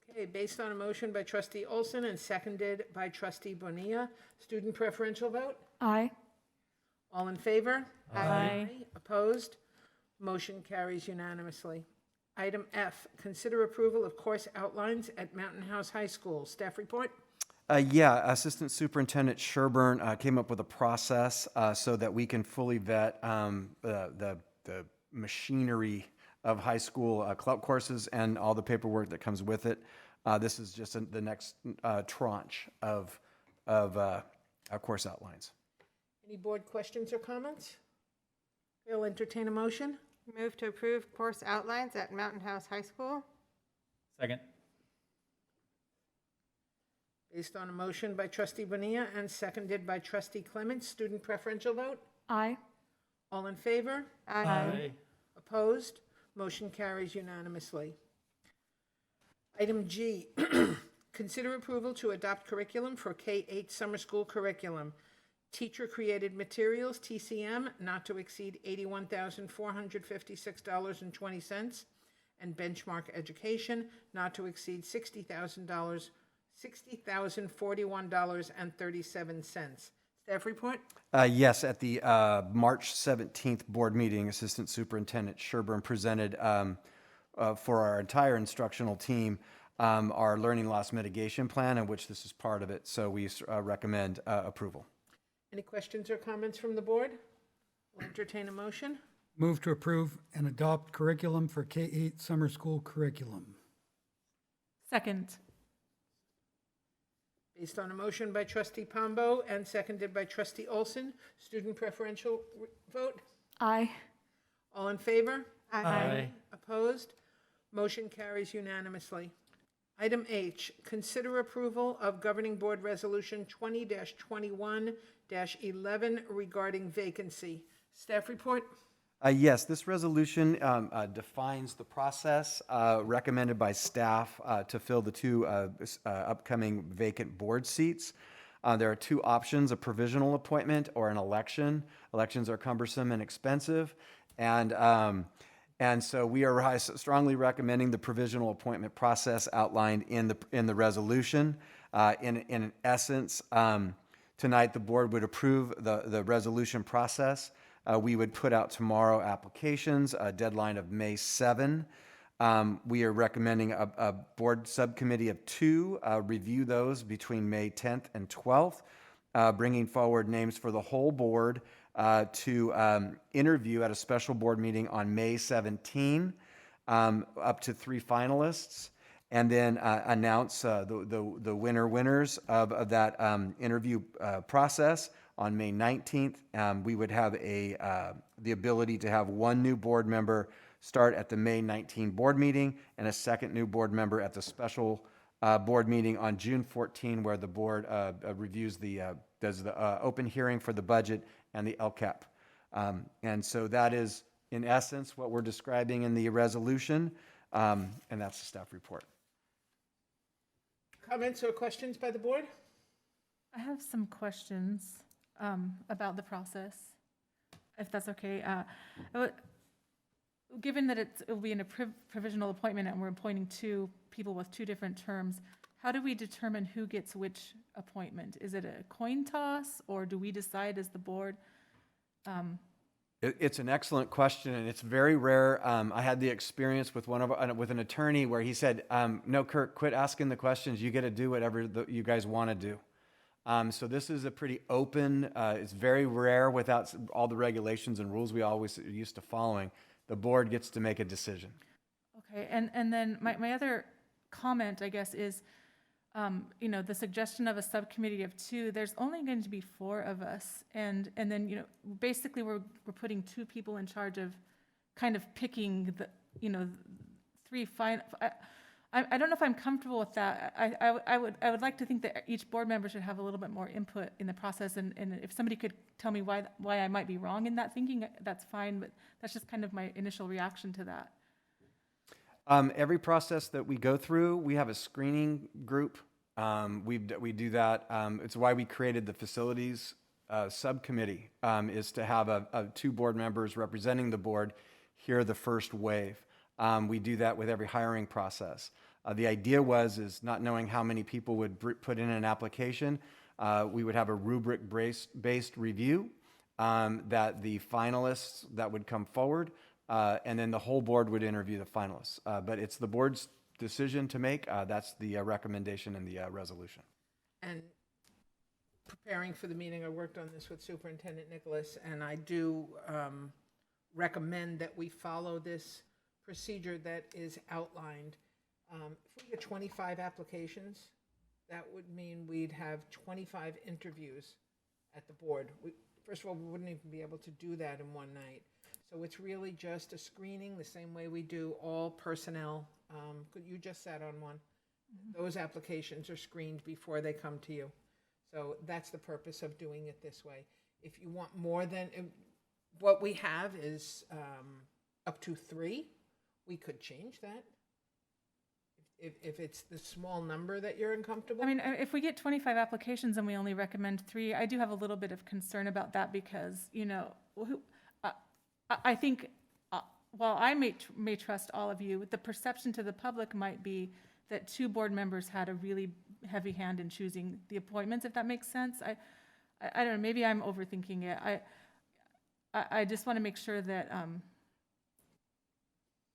Okay, based on a motion by trustee Olson and seconded by trustee Bonilla, student preferential vote? Aye. All in favor? Aye. Opposed? Motion carries unanimously. Item F, consider approval of course outlines at Mountain House High School. Staff report? Yeah, Assistant Superintendent Sherburne came up with a process so that we can fully vet the machinery of high school club courses and all the paperwork that comes with it. This is just the next tranche of course outlines. Any board questions or comments? I'll entertain a motion. Move to approve course outlines at Mountain House High School. Second. Based on a motion by trustee Bonilla and seconded by trustee Clements, student preferential vote? Aye. All in favor? Opposed? Motion carries unanimously. Item G, consider approval to adopt curriculum for K-8 summer school curriculum. Teacher-created materials, TCM, not to exceed $81,456.20, and benchmark education, not to exceed $60,041.37. Staff report? Yes, at the March 17th board meeting, Assistant Superintendent Sherburne presented for our entire instructional team our learning loss mitigation plan, in which this is part of it. So we recommend approval. Any questions or comments from the board? I'll entertain a motion. Move to approve and adopt curriculum for K-8 summer school curriculum. Second. Based on a motion by trustee Pombo and seconded by trustee Olson, student preferential vote? Aye. All in favor? Aye. Opposed? Motion carries unanimously. Item H, consider approval of Governing Board Resolution 20-21-11 regarding vacancy. Staff report? Yes, this resolution defines the process recommended by staff to fill the two upcoming vacant board seats. There are two options, a provisional appointment or an election. Elections are cumbersome and expensive. And so we are strongly recommending the provisional appointment process outlined in the resolution. In essence, tonight the board would approve the resolution process. We would put out tomorrow applications, a deadline of May 7. We are recommending a board subcommittee of 2 review those between May 10th and 12th, bringing forward names for the whole board to interview at a special board meeting on May 17, up to 3 finalists, and then announce the winners of that interview process on May 19th. We would have the ability to have 1 new board member start at the May 19 board meeting and a second new board member at the special board meeting on June 14, where the board reviews does the open hearing for the budget and the LCAP. And so that is, in essence, what we're describing in the resolution, and that's the staff report. Comments or questions by the board? I have some questions about the process, if that's okay. Given that it will be in a provisional appointment and we're appointing 2 people with 2 different terms, how do we determine who gets which appointment? Is it a coin toss, or do we decide as the board? It's an excellent question, and it's very rare. I had the experience with with an attorney where he said, "No, Kirk, quit asking the questions. You get to do whatever you guys want to do." So this is a pretty open. It's very rare without all the regulations and rules we always are used to following. The board gets to make a decision. Okay, and then my other comment, I guess, is, the suggestion of a subcommittee of 2, there's only going to be 4 of us. And then, basically we're putting 2 people in charge of kind of picking the, 3 final. I don't know if I'm comfortable with that. I would like to think that each board member should have a little bit more input in the process. And if somebody could tell me why I might be wrong in that thinking, that's fine. But that's just kind of my initial reaction to that. Every process that we go through, we have a screening group. We do that. It's why we created the facilities subcommittee, is to have 2 board members representing the board hear the first wave. We do that with every hiring process. The idea is not knowing how many people would put in an application. We would have a rubric-based review that the finalists that would come forward, and then the whole board would interview the finalists. But it's the board's decision to make. That's the recommendation in the resolution. And preparing for the meeting, I worked on this with Superintendent Nicholas, and I do recommend that we follow this procedure that is outlined. If we get 25 applications, that would mean we'd have 25 interviews at the board. First of all, we wouldn't even be able to do that in one night. So it's really just a screening, the same way we do all personnel. You just sat on one. Mm-hmm. Those applications are screened before they come to you. So that's the purpose of doing it this way. If you want more than, what we have is up to 3. We could change that if it's the small number that you're uncomfortable. I mean, if we get 25 applications and we only recommend 3, I do have a little bit of concern about that because, I think while I may trust all of you, the perception to the public might be that 2 board members had a really heavy hand in choosing the appointments, if that makes sense. I don't know, maybe I'm overthinking it. I just want to make sure that,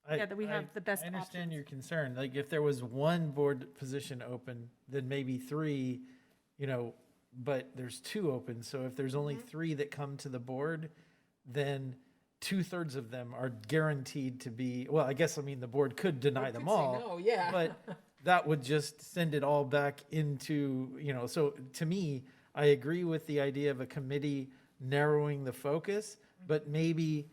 that we have the best I understand options. your concern. Like, if there was 1 board position open, then maybe 3, but there's 2 open. So if there's only 3 that come to the board, then 2/3 of them are guaranteed to be, well, I guess, the board could deny them all. No, yeah. But that would just send it all back into, so to me, I agree with the idea of a committee narrowing the focus, but maybe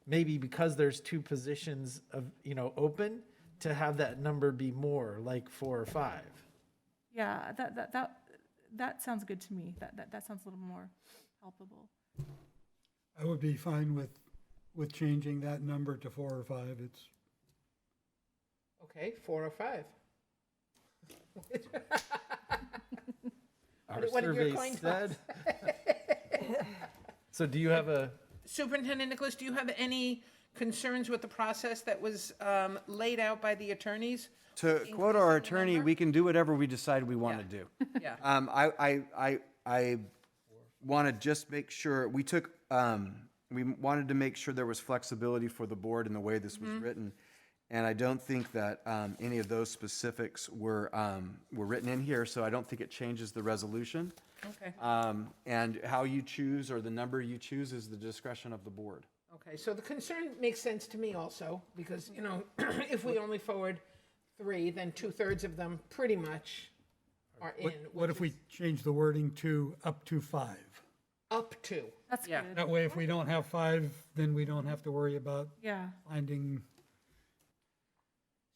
because there's 2 positions of, open, to have that number be more, like 4 or 5. Yeah, that sounds good to me. That sounds a little more palpable. I would be fine with changing that number to 4 or 5. It's Okay, 4 or 5. our What did your survey coin toss? said. So do you have a, Superintendent Nicholas, do you have any concerns with the process that was laid out by the attorneys? To quote our attorney, we can do whatever we decide we want to Yeah. do. Yeah. I want to just make sure, we wanted to make sure there was flexibility for the board in the way this was written. And I don't think that any of those specifics were written in here, so I don't think it changes the resolution. Okay. And how you choose or the number you choose is the discretion of the board. Okay, so the concern makes sense to me also, because, you know, if we only forward 3, then 2/3 of them pretty much are in. What if we change the wording to up to 5? Up to. That's Yeah. good. That way, if we don't have 5, then we don't have to worry about Yeah. finding.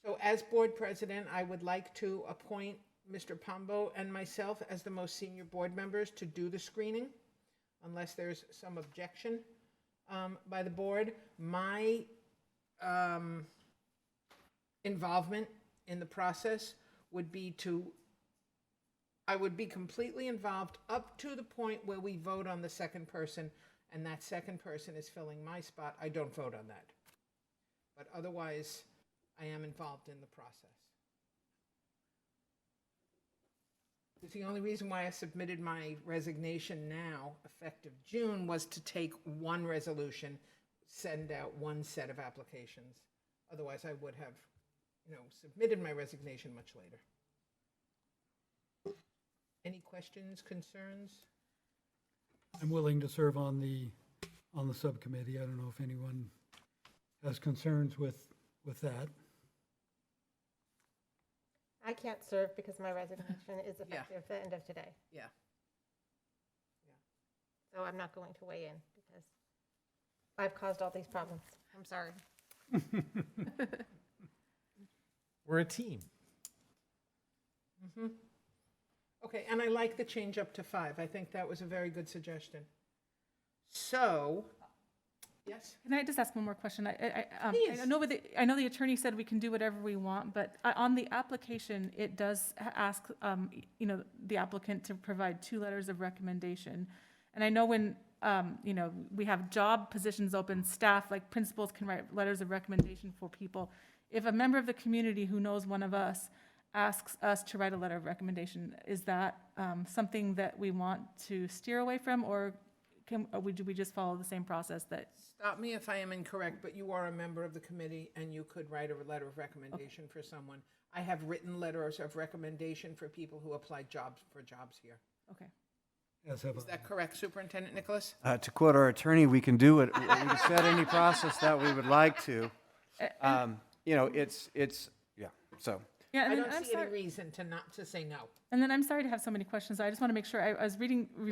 So as board president, I would like to appoint Mr. Pombo and myself as the most senior board members to do the screening, unless there's some objection by the board. My involvement in the process would be I would be completely involved up to the point where we vote on the second person, and that second person is filling my spot. I don't vote on that. But otherwise, I am involved in the process. It's the only reason why I submitted my resignation now, effective June, was to take one resolution, send out one set of applications. Otherwise, I would have, submitted my resignation much later. Any questions, concerns? I'm willing to serve on the subcommittee. I don't know if anyone has concerns with that. I can't serve because my resignation is Yeah. effective the end of today. Yeah. So I'm not going to weigh in because I've caused all these problems. I'm sorry. we're a team. Okay, and I like the change up to 5. I think that was a very good suggestion. So, yes? Can I just ask one more question? Please. I know the attorney said we can do whatever we want, but on the application, it does ask, the applicant to provide 2 letters of recommendation. And I know when, we have job positions open, staff, like principals can write letters of recommendation for people. If a member of the community who knows one of us asks us to write a letter of recommendation, is that something that we want to steer away from, or do we just follow the same process that? Stop me if I am incorrect, but you are a member of the committee and you could write a letter of recommendation for someone. I have written letters of recommendation for people who applied for jobs here. Okay. As have Is I. that correct, Superintendent Nicholas? To quote our attorney, we can do it, we can set any process that we would like to. So. Yeah, and I then don't I'm see any sorry, reason to say no. and then I'm sorry to have so many questions. I just want to make sure, I was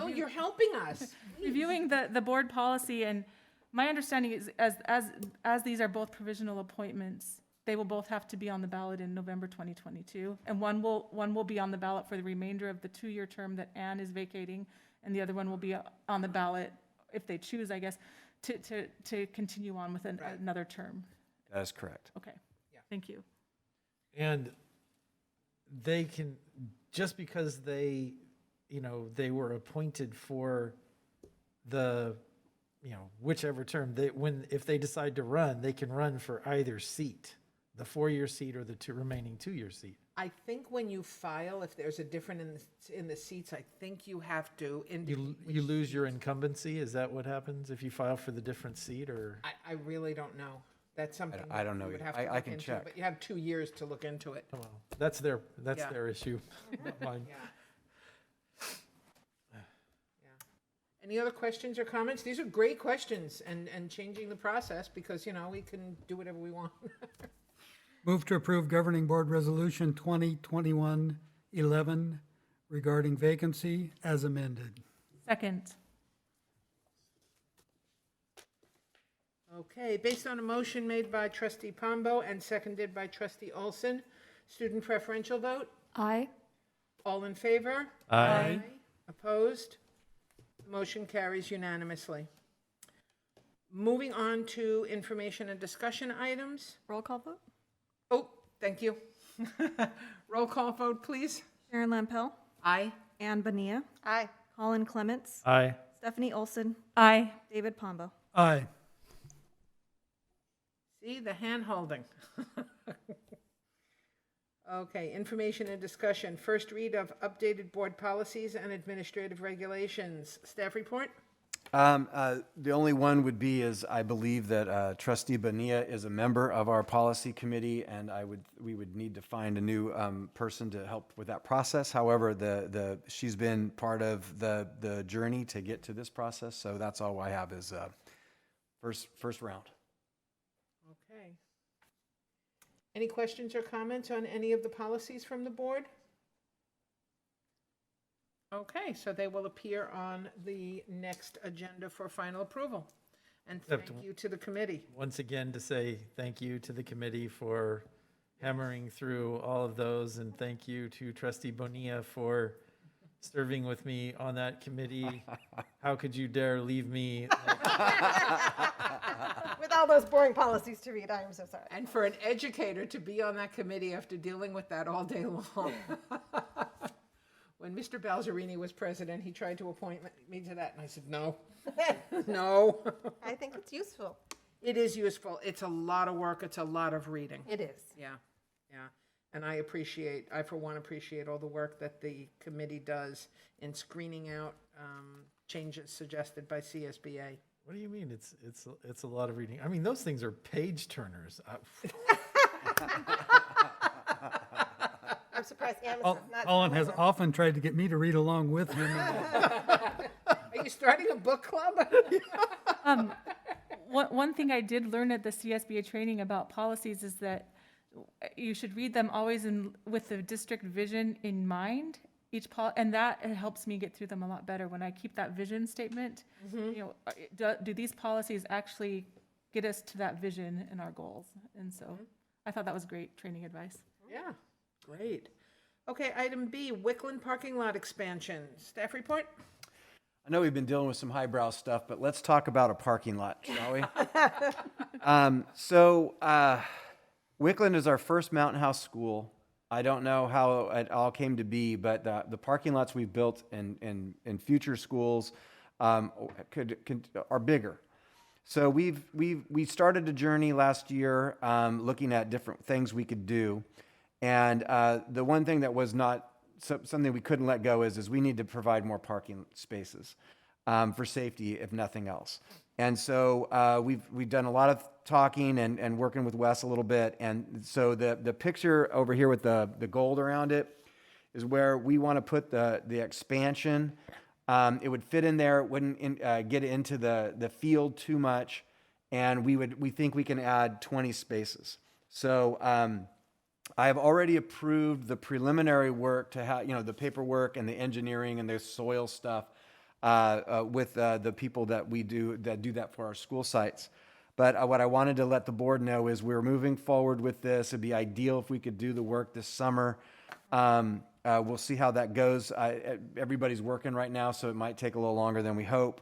Oh, you're helping us. reviewing the board policy, and my understanding is as these are both provisional appointments, they will both have to be on the ballot in November 2022, and one will be on the ballot for the remainder of the 2-year term that Anne is vacating, and the other one will be on the ballot, if they choose, I guess, to continue on with another term. That is correct. Okay. Yeah. Thank you. And they can, just because they were appointed for the, whichever term, if they decide to run, they can run for either seat, the 4-year seat or the remaining 2-year seat. I think when you file, if there's a difference in the seats, I think you have to indicate. You lose your incumbency? Is that what happens if you file for the different seat, or? I really don't know. That's something I don't that know you would either. have to I look can into, check. but you have 2 years to look into it. Oh, well, that's their Yeah. issue, not mine. Yeah. Any other questions or comments? These are great questions and changing the process because, we can do whatever we want. Move to approve Governing Board Resolution 2021-11 regarding vacancy as amended. Second. Okay, based on a motion made by trustee Pombo and seconded by trustee Olson, student preferential vote, Aye. all in favor? Aye. Opposed? Motion carries unanimously. Moving on to information and discussion items. Roll call vote. Oh, thank you. Roll call vote, please. Sharon Lampel, Aye. Anne Bonilla, Aye. Colin Clements, Aye. Stephanie Olson, Aye. David Pombo. Aye. See, the hand-holding. Okay, information and discussion. First read of updated board policies and administrative regulations. Staff report? The only one would be is I believe that Trustee Bonilla is a member of our policy committee, and we would need to find a new person to help with that process. However, she's been part of the journey to get to this process, so that's all I have is first round. Okay. Any questions or comments on any of the policies from the board? Okay, so they will appear on the next agenda for final approval. And thank Except- you to the committee. Once again, to say thank you to the committee for hammering through all of those, and thank you to Trustee Bonilla for serving with me on that committee. How could you dare leave me? With all those boring policies to read, I am so sorry. And for an educator to be on that committee after dealing with that all day long. When Mr. Balzerini was president, he tried to appoint me to that, and I said, no, no. I think it's useful. It is useful. It's a lot of work. It's a lot of reading. It is. Yeah, yeah. And I for one, appreciate all the work that the committee does in screening out changes suggested by CSBA. What do you mean? It's a lot of reading. I mean, those things are page turners. I'm surprised Amazon's not. Colin has often tried to get me to read along with him. Are you starting a book club? One thing I did learn at the CSBA training about policies is that you should read them always with the district vision in mind. And that helps me get through them a lot better when I keep that vision statement. You know, do these policies actually get us to that vision and our goals? And so I thought that was great training advice. Yeah, great. Okay, item B, Wickland parking lot expansion. Staff report? I know we've been dealing with some highbrow stuff, but let's talk about a parking lot, shall we? Wickland is our first Mountain House school. I don't know how it all came to be, but the parking lots we've built in future schools are bigger. So we started a journey last year looking at different things we could do, and the one thing that was not something we couldn't let go is we need to provide more parking spaces for safety, if nothing else. And so we've done a lot of talking and working with Wes a little bit. And so the picture over here with the gold around it is where we want to put the expansion. It would fit in there. It wouldn't get into the field too much. And we think we can add 20 spaces. So I have already approved the preliminary work to have, the paperwork and the engineering and the soil stuff with the people that do that for our school sites. But what I wanted to let the board know is we're moving forward with this. It'd be ideal if we could do the work this summer. We'll see how that goes. Everybody's working right now, so it might take a little longer than we hope.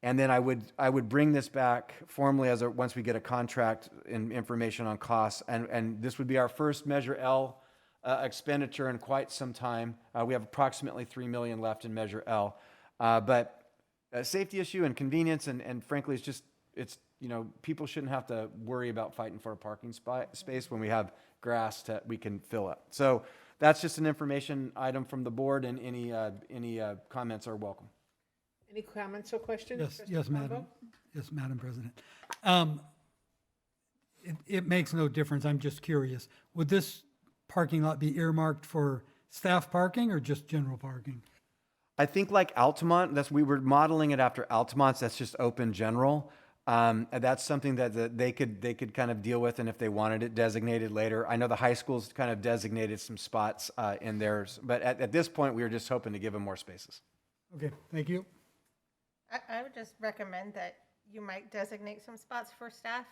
And then I would bring this back formally once we get a contract and information on costs. And this would be our first Measure L expenditure in quite some time. We have approximately $3 million left in Measure L. But a safety issue and convenience, and frankly, it's people shouldn't have to worry about fighting for a parking space when we have grass we can fill up. So that's just an information item from the board, and any comments are welcome. Any comments or questions? Yes, Madam. Yes, Madam President. It makes no difference. I'm just curious. Would this parking lot be earmarked for staff parking or just general parking? I think like Altamont, we were modeling it after Altamont's. That's just open general. And that's something that they could kind of deal with, and if they wanted it designated later. I know the high schools kind of designated some spots in theirs, but at this point, we were just hoping to give them more spaces. Okay, thank you. I would just recommend that you might designate some spots for staff.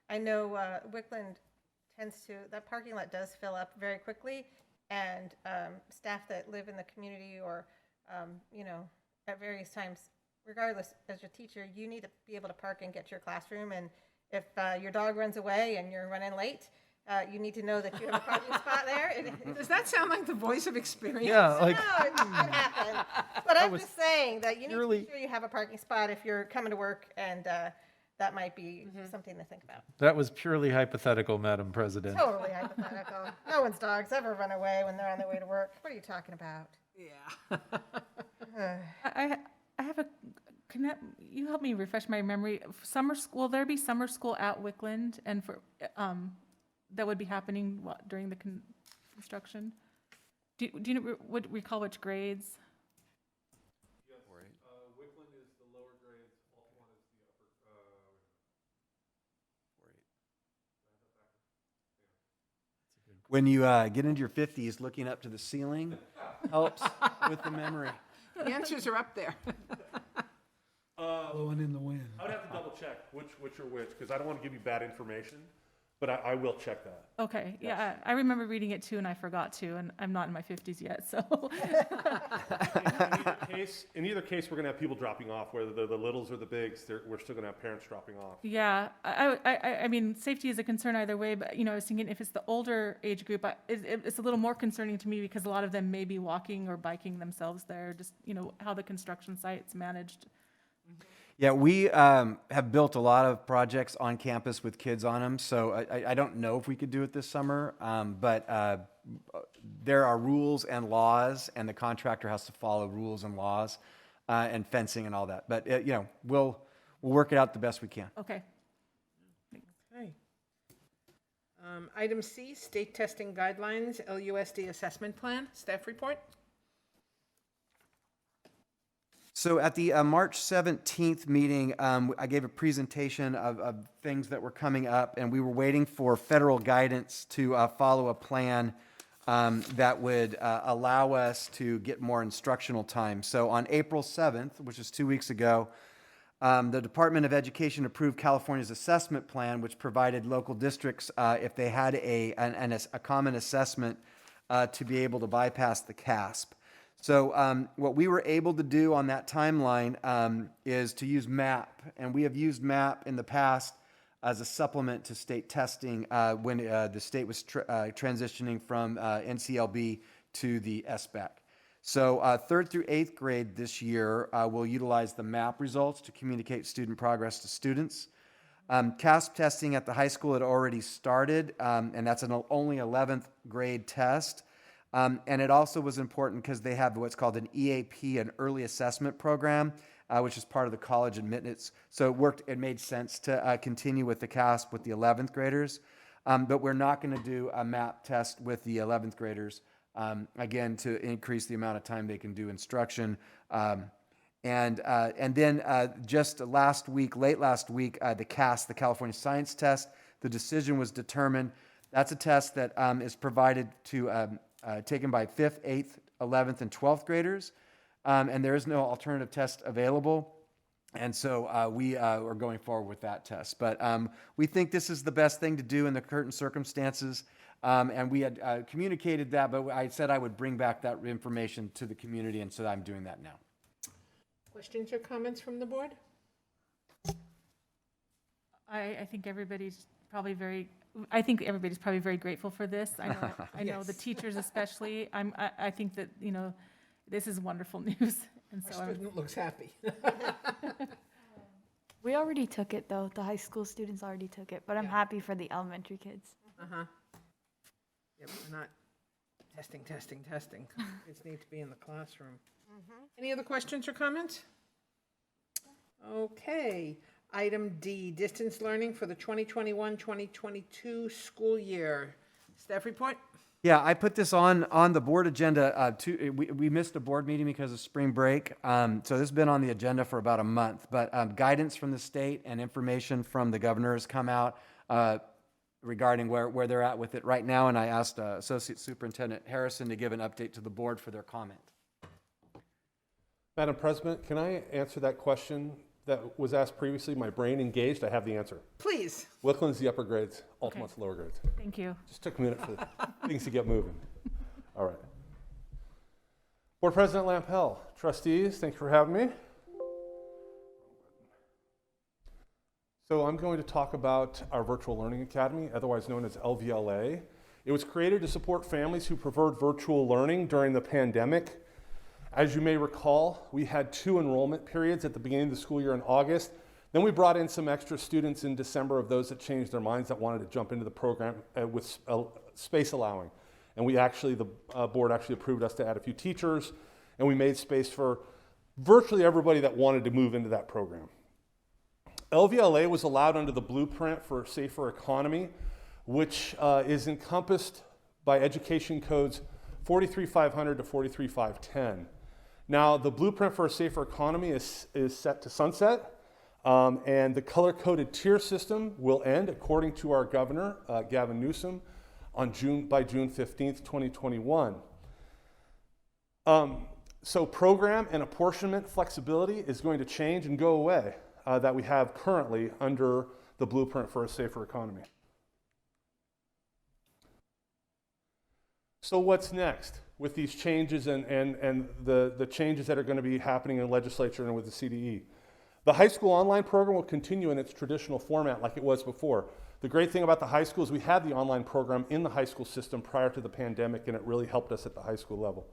I know Wickland that parking lot does fill up very quickly, and staff that live in the community or, at various times, regardless, as your teacher, you need to be able to park and get to your classroom. And if your dog runs away and you're running late, You need to know that you have a parking spot there. It- Does that sound like the voice of experience? Yeah, No, like, it can happen. But I'm was just saying that you need to purely- make sure you have a parking spot if you're coming to work, and that might be something to think about. that was purely hypothetical, Madam President. Totally hypothetical. No one's dogs ever run away when they're on their way to work. What are you talking about? Yeah. I have a, you help me refresh my memory. Summer school, will there be summer school at Wickland and for, that would be happening during the construction? Do you would recall which grades? Wickland is the lower grades, Altamont is the upper, When you get into your 50s, looking up to the ceiling helps with the memory. The answers are up there. Blowing in the wind. I would have to double check which are which, because I don't want to give you bad information, but I will check that. Okay, yeah, I remember reading it too and I forgot to, and I'm not in my 50s yet, so. In either case, we're going to have people dropping off, whether they're the littles or the bigs, we're still going to have parents dropping off. Yeah, I mean, safety is a concern either way, but, I was thinking if it's the older age group, it's a little more concerning to me because a lot of them may be walking or biking themselves there, just, how the construction site's managed. Yeah, we have built a lot of projects on campus with kids on them, so I don't know if we could do it this summer, but there are rules and laws, and the contractor has to follow rules and laws, and fencing and all that. But, we'll work it out the best we can. Okay. Okay. Item C, state testing guidelines, LUSD assessment plan, staff report. So at the March 17th meeting, I gave a presentation of things that were coming up, and we were waiting for federal guidance to follow a plan that would allow us to get more instructional time. So on April 7th, which is 2 weeks ago, the Department of Education approved California's assessment plan, which provided local districts, if they had a common assessment, to be able to bypass the CASP. So what we were able to do on that timeline is to use MAP, and we have used MAP in the past as a supplement to state testing when the state was transitioning from NCLB to the SBAC. So 3rd through 8th grade this year will utilize the MAP results to communicate student progress to students. CASP testing at the high school had already started, and that's an only 11th grade test. And it also was important because they have what's called an EAP, an early assessment program, which is part of the college admittance. So it made sense to continue with the CASP with the 11th graders. But we're not going to do a MAP test with the 11th graders, again, to increase the amount of time they can do instruction. And then just last week, late last week, the CAS, the California Science Test, the decision was determined. That's a test that is provided to taken by 5th, 8th, 11th, and 12th graders, and there is no alternative test available, and so we are going forward with that test. But we think this is the best thing to do in the current circumstances, and we had communicated that, but I said I would bring back that information to the community, and so I'm doing that now. Questions or comments from the board? I think everybody's probably very grateful for this. I know the Yes. teachers especially. I think that, this is wonderful news. And Our so I'm, student looks happy. We already took it, though. The high school students already took it, but I'm Yeah. happy for the elementary kids. Uh-huh. Yeah, but we're not testing. Kids need to be in the classroom. Any other questions or comments? Okay. Item D, distance learning for the 2021-2022 school year. Staff report? Yeah, I put this on the board agenda. We missed a board meeting because of spring break. So this has been on the agenda for about a month. But guidance from the state and information from the governor has come out regarding where they're at with it right now. And I asked Associate Superintendent Harrison to give an update to the board for their comment. Madam President, can I answer that question that was asked previously? My brain engaged, I have the answer. Please. Wickland's the upper grades, Altamont's the lower grades. thank you. Just took a minute for things to get moving. All right. Board President Lampel, trustees, thanks for having me. So I'm going to talk about our Virtual Learning Academy, otherwise known as LVLA. It was created to support families who preferred virtual learning during the pandemic. As you may recall, we had 2 enrollment periods at the beginning of the school year in August. Then we brought in some extra students in December of those that changed their minds that wanted to jump into the program with space allowing. And the board actually approved us to add a few teachers, and we made space for virtually everybody that wanted to move into that program. LVLA was allowed under the Blueprint for a Safer Economy, which is encompassed by education codes 43500 to 43510. Now, the Blueprint for a Safer Economy is set to sunset, and the color-coded tier system will end, according to our governor, Gavin Newsom, by June 15th, 2021. So program and apportionment flexibility is going to change and go away that we have currently under the Blueprint for a Safer Economy. So what's next with these changes and the changes that are going to be happening in the legislature and with the CDE? The high school online program will continue in its traditional format like it was before. The great thing about the high school is we had the online program in the high school system prior to the pandemic, and it really helped us at the high school level.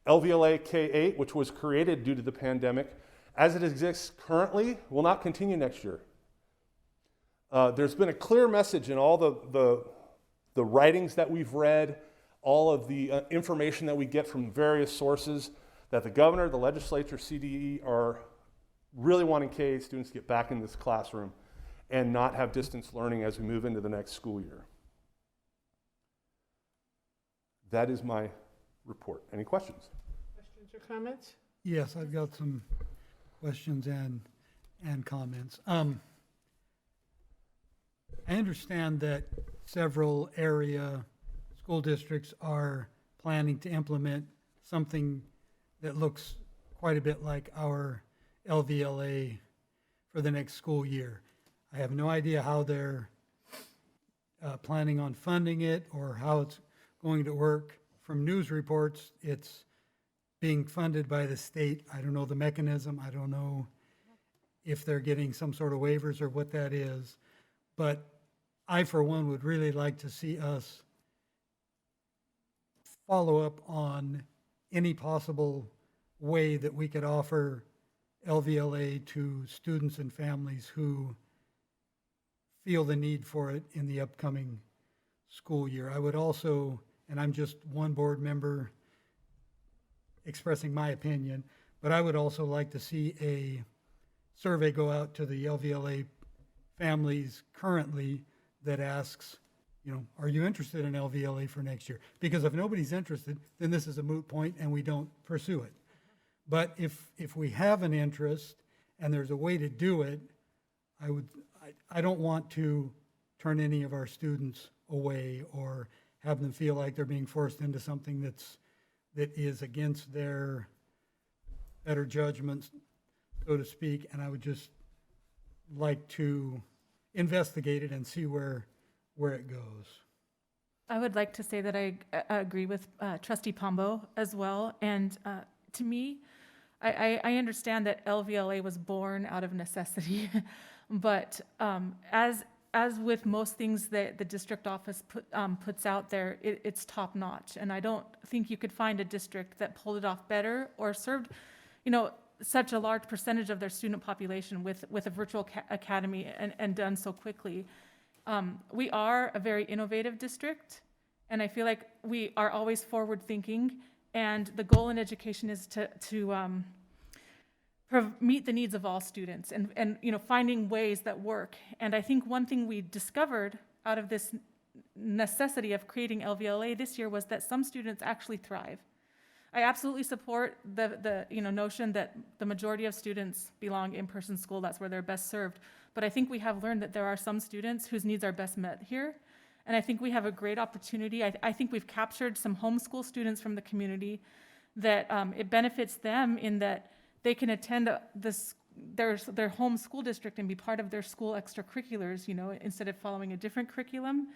LVLA K-8, which was created due to the pandemic, as it exists currently, will not continue next year. There's been a clear message in all the writings that we've read, all of the information that we get from various sources, that the governor, the legislature, CDE are really wanting K-8 students to get back in this classroom and not have distance learning as we move into the next school year. That is my report. Any questions? Questions or comments? Yes, I've got some questions and comments. I understand that several area school districts are planning to implement something that looks quite a bit like our LVLA for the next school year. I have no idea how they're planning on funding it or how it's going to work. From news reports, it's being funded by the state. I don't know the mechanism. I don't know if they're getting some sort of waivers or what that is. But I, for one, would really like to see us follow up on any possible way that we could offer LVLA to students and families who feel the need for it in the upcoming school year. I would also, and I'm just one board member expressing my opinion, but I would also like to see a survey go out to the LVLA families currently that asks, are you interested in LVLA for next year? Because if nobody's interested, then this is a moot point and we don't pursue it. But if we have an interest and there's a way to do it, I don't want to turn any of our students away or have them feel like they're being forced into something that is against their better judgments, so to speak. And I would just like to investigate it and see where it goes. I would like to say that I agree with Trustee Pombo as well. And to me, I understand that LVLA was born out of necessity, but as with most things that the district office puts out there, it's top notch. And I don't think you could find a district that pulled it off better or served, such a large percentage of their student population with a virtual academy and done so quickly. We are a very innovative district, and I feel like we are always forward thinking, and the goal in education is to meet the needs of all students and finding ways that work. And I think one thing we discovered out of this necessity of creating LVLA this year was that some students actually thrive. I absolutely support the notion that the majority of students belong in-person school. That's where they're best served. But I think we have learned that there are some students whose needs are best met here. And I think we have a great opportunity. I think we've captured some homeschool students from the community that it benefits them in that they can attend their home school district and be part of their school extracurriculars, instead of following a different curriculum.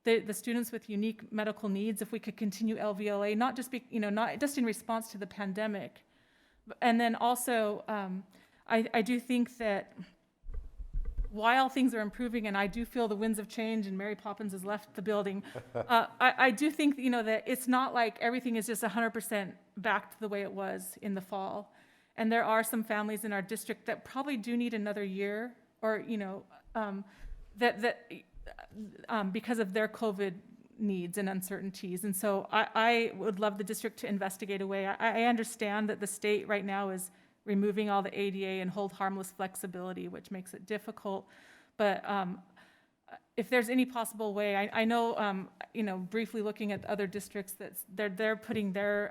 The students with unique medical needs, if we could continue LVLA, not just not just in response to the pandemic. And then also, I do think that while things are improving, and I do feel the winds of change and Mary Poppins has left the building, I do think, that it's not like everything is just 100% back to the way it was in the fall. And there are some families in our district that probably do need another year, or, because of their COVID needs and uncertainties. And so I would love the district to investigate a way. I understand that the state right now is removing all the ADA and hold harmless flexibility, which makes it difficult. But if there's any possible way, I know, briefly looking at other districts, that they're putting their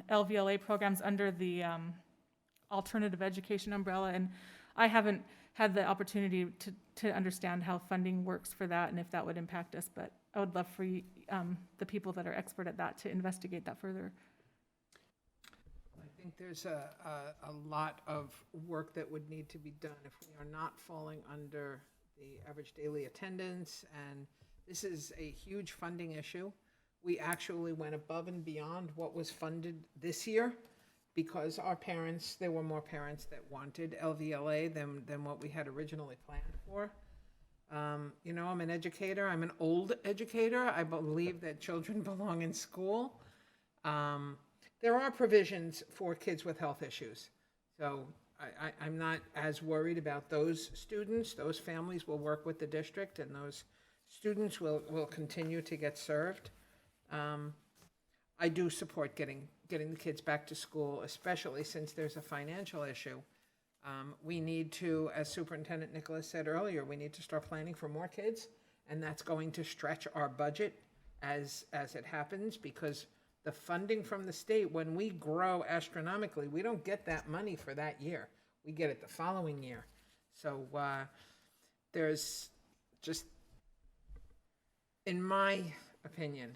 LVLA programs under the alternative education umbrella, and I haven't had the opportunity to understand how funding works for that and if that would impact us, but I would love for you, the people that are expert at that to investigate that further. I think there's a lot of work that would need to be done if we are not falling under the average daily attendance, and this is a huge funding issue. We actually went above and beyond what was funded this year, because there were more parents that wanted LVLA than what we had originally planned for. I'm an educator. I'm an old educator. I believe that children belong in school. There are provisions for kids with health issues. So I'm not as worried about those students. Those families will work with the district, and those students will continue to get served. I do support getting the kids back to school, especially since there's a financial issue. We need to, as Superintendent Nicholas said earlier, we need to start planning for more kids, and that's going to stretch our budget as it happens, because the funding from the state, when we grow astronomically, we don't get that money for that year. We get it the following year. So there's just, in my opinion,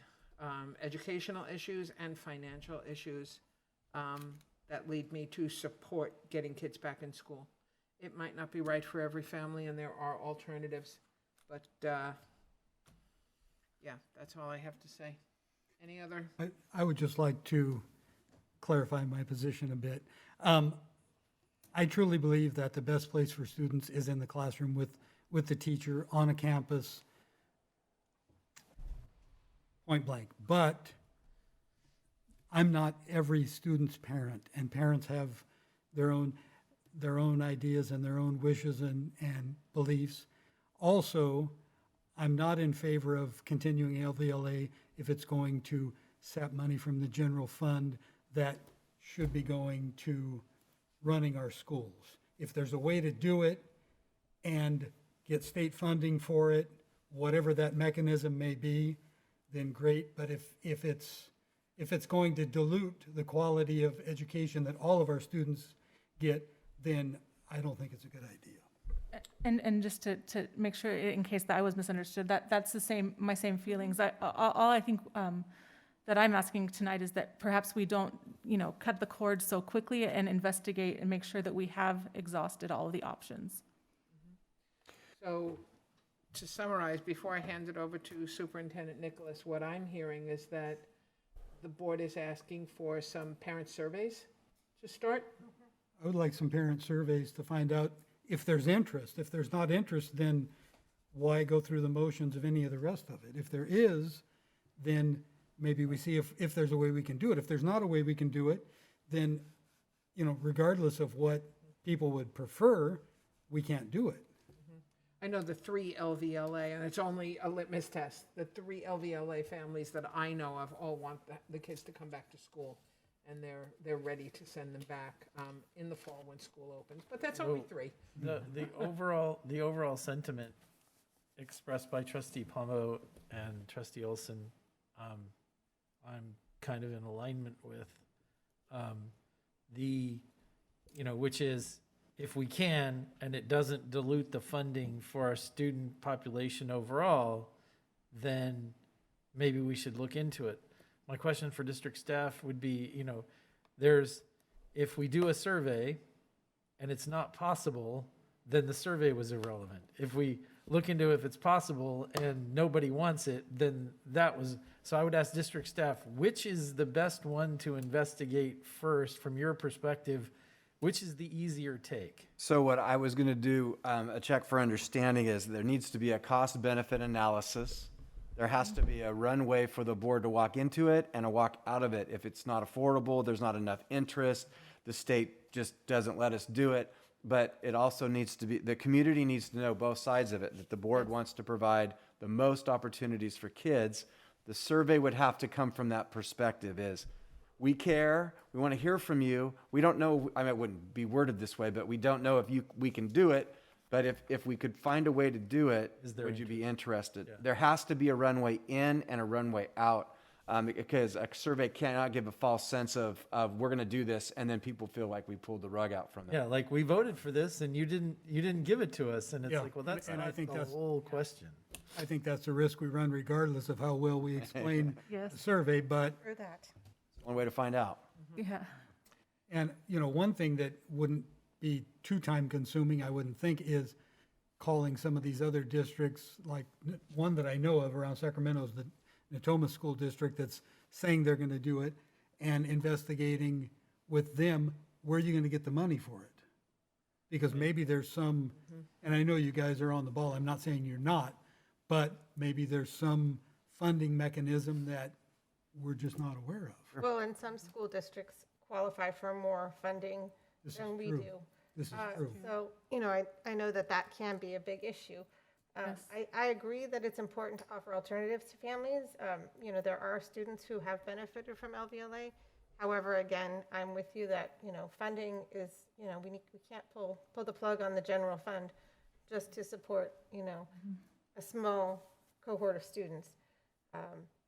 educational issues and financial issues that lead me to support getting kids back in school. It might not be right for every family, and there are alternatives, but yeah, that's all I have to say. Any other? I would just like to clarify my position a bit. I truly believe that the best place for students is in the classroom with the teacher on a campus, point blank. But I'm not every student's parent, and parents have their own ideas and their own wishes and beliefs. Also, I'm not in favor of continuing LVLA if it's going to sap money from the general fund that should be going to running our schools. If there's a way to do it and get state funding for it, whatever that mechanism may be, then great. But if it's going to dilute the quality of education that all of our students get, then I don't think it's a good idea. And just to make sure, in case that I was misunderstood, that's my same feelings. All I think that I'm asking tonight is that perhaps we don't, cut the cord so quickly and investigate and make sure that we have exhausted all of the options. So to summarize, before I hand it over to Superintendent Nicholas, what I'm hearing is that the board is asking for some parent surveys to start. I would like some parent surveys to find out if there's interest. If there's not interest, then why go through the motions of any of the rest of it? If there is, then maybe we see if there's a way we can do it. If there's not a way we can do it, then, regardless of what people would prefer, we can't do it. I know the 3 LVLA, and it's only a litmus test, the 3 LVLA families that I know of all want the kids to come back to school, and they're ready to send them back in the fall when school opens. But that's only 3. The overall sentiment expressed by Trustee Pomo and Trustee Olson, I'm kind of in alignment with. Which is, if we can, and it doesn't dilute the funding for our student population overall, then maybe we should look into it. My question for district staff would be, if we do a survey and it's not possible, then the survey was irrelevant. If we look into if it's possible and nobody wants it, then so I would ask district staff, which is the best one to investigate first from your perspective Which is the easier take? So what I was going to do, a check for understanding, is there needs to be a cost-benefit analysis. There has to be a runway for the board to walk into it and a walk out of it. If it's not affordable, there's not enough interest, the state just doesn't let us do it. But it also needs to be, the community needs to know both sides of it, that the board wants to provide the most opportunities for kids. The survey would have to come from that perspective is, we care, we want to hear from you. We don't know, I mean, it wouldn't be worded this way, but we don't know if we can do it. But if we could find a way to do it, would you be interested? Yeah. There has to be a runway in and a runway out, because a survey cannot give a false sense of we're going to do this, and then people feel like we pulled the rug out from them. Yeah, like we voted for this and you didn't give it to us, and it's Yeah, like, well, that's and I not think the that's- whole question. I think that's a risk we run regardless of how well we explain Yes. the survey, but, Through that. One way to find out. Yeah. and, one thing that wouldn't be too time consuming, I wouldn't think, is calling some of these other districts, like one that I know of around Sacramento is the Natoma School District that's saying they're gonna do it, and investigating with them, where are you gonna get the money for it? Because maybe there's some, and I know you guys are on the ball, I'm not saying you're not, but maybe there's some funding mechanism that we're just not aware of. Well, and some school districts qualify for more funding This is than we true. do. This is true. So, I know that can be a big issue. I agree that it's important to offer alternatives to families. There are students who have benefited from LVLA. However, again, I'm with you that, funding is, we can't pull the plug on the general fund just to support, a small cohort of students.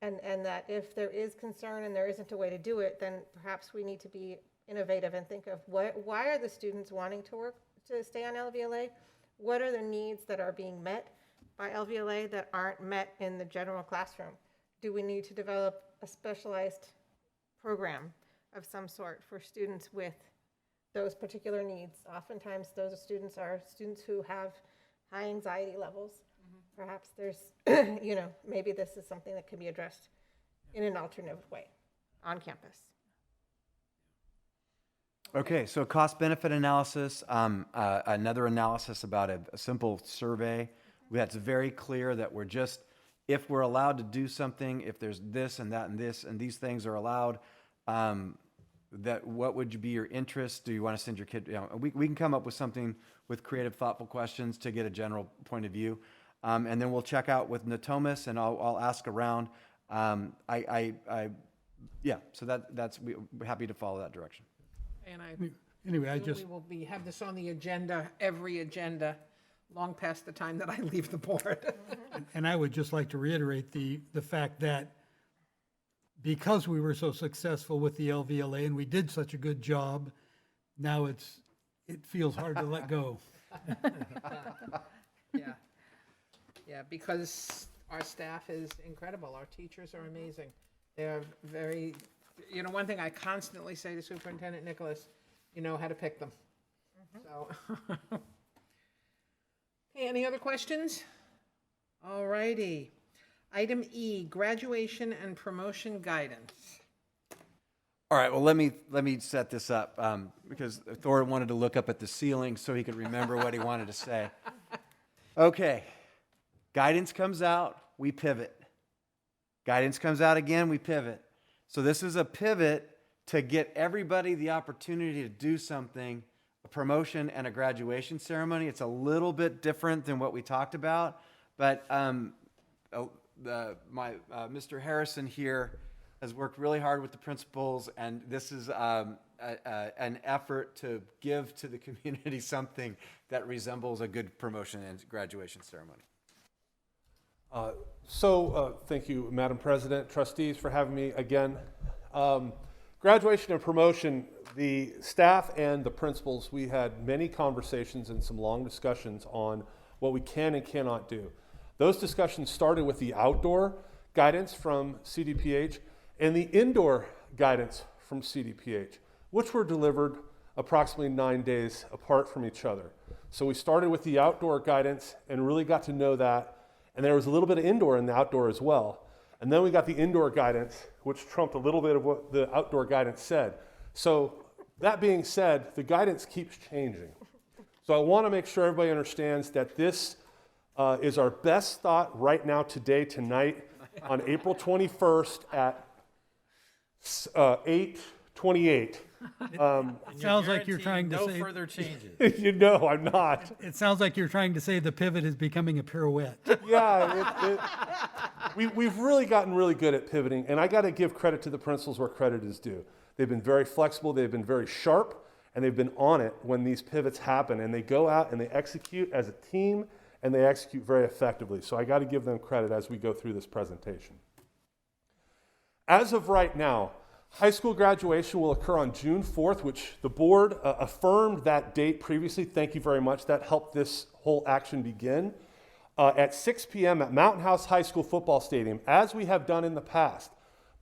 And that if there is concern and there isn't a way to do it, then perhaps we need to be innovative and think of why are the students wanting to stay on LVLA? What are the needs that are being met by LVLA that aren't met in the general classroom? Do we need to develop a specialized program of some sort for students with those particular needs? Oftentimes, those students are students who have high anxiety levels. Perhaps there's, maybe this is something that can be addressed in an alternative way on campus. Okay, so cost-benefit analysis, another analysis about a simple survey. That's very clear that we're just, if we're allowed to do something, if there's this and that and this, and these things are allowed, that what would be your interest? Do you want to send your kid, we can come up with something with creative, thoughtful questions to get a general point of view. And then we'll check out with Natomas, and I'll ask around. So we're happy to follow that direction. And Anyway, I we just, will have this on the agenda, every agenda, long past the time that I leave the board. and I would just like to reiterate the fact that because we were so successful with the LVLA and we did such a good job, now it feels hard to let go. Yeah, because our staff is incredible. Our teachers are amazing. They're very, one thing I constantly say to Superintendent Nicholas, you know how to pick them. So, okay, any other questions? All righty. Item E, graduation and promotion guidance. All right, well, let me set this up, because Thor wanted to look up at the ceiling so he could remember what he wanted to say. Okay, guidance comes out, we pivot. Guidance comes out again, we pivot. So this is a pivot to get everybody the opportunity to do something, a promotion and a graduation ceremony. It's a little bit different than what we talked about, but Mr. Harrison here has worked really hard with the principals, and this is an effort to give to the community something that resembles a good promotion and graduation ceremony. Thank you, Madam President, trustees, for having me again. Graduation and promotion, the staff and the principals, we had many conversations and some long discussions on what we can and cannot do. Those discussions started with the outdoor guidance from CDPH and the indoor guidance from CDPH, which were delivered approximately 9 days apart from each other. So we started with the outdoor guidance and really got to know that, and there was a little bit of indoor in the outdoor as well. And then we got the indoor guidance, which trumped a little bit of what the outdoor guidance said. So That being said, the guidance keeps changing. So I want to make sure everybody understands that this is our best thought right now, today, tonight, on April 21st at 8:28. It sounds like you're trying to say, No further changes. You know, I'm not. it sounds like you're trying to say the pivot is becoming a pirouette. Yeah, we've really gotten really good at pivoting, and I got to give credit to the principals where credit is due. They've been very flexible, they've been very sharp, and they've been on it when these pivots happen, and they go out and they execute as a team, and they execute very effectively. So I got to give them credit as we go through this presentation. As of right now, high school graduation will occur on June 4th, which the board affirmed that date previously. Thank you very much. That helped this whole action begin. At 6 p.m. at Mountain House High School Football Stadium, as we have done in the past.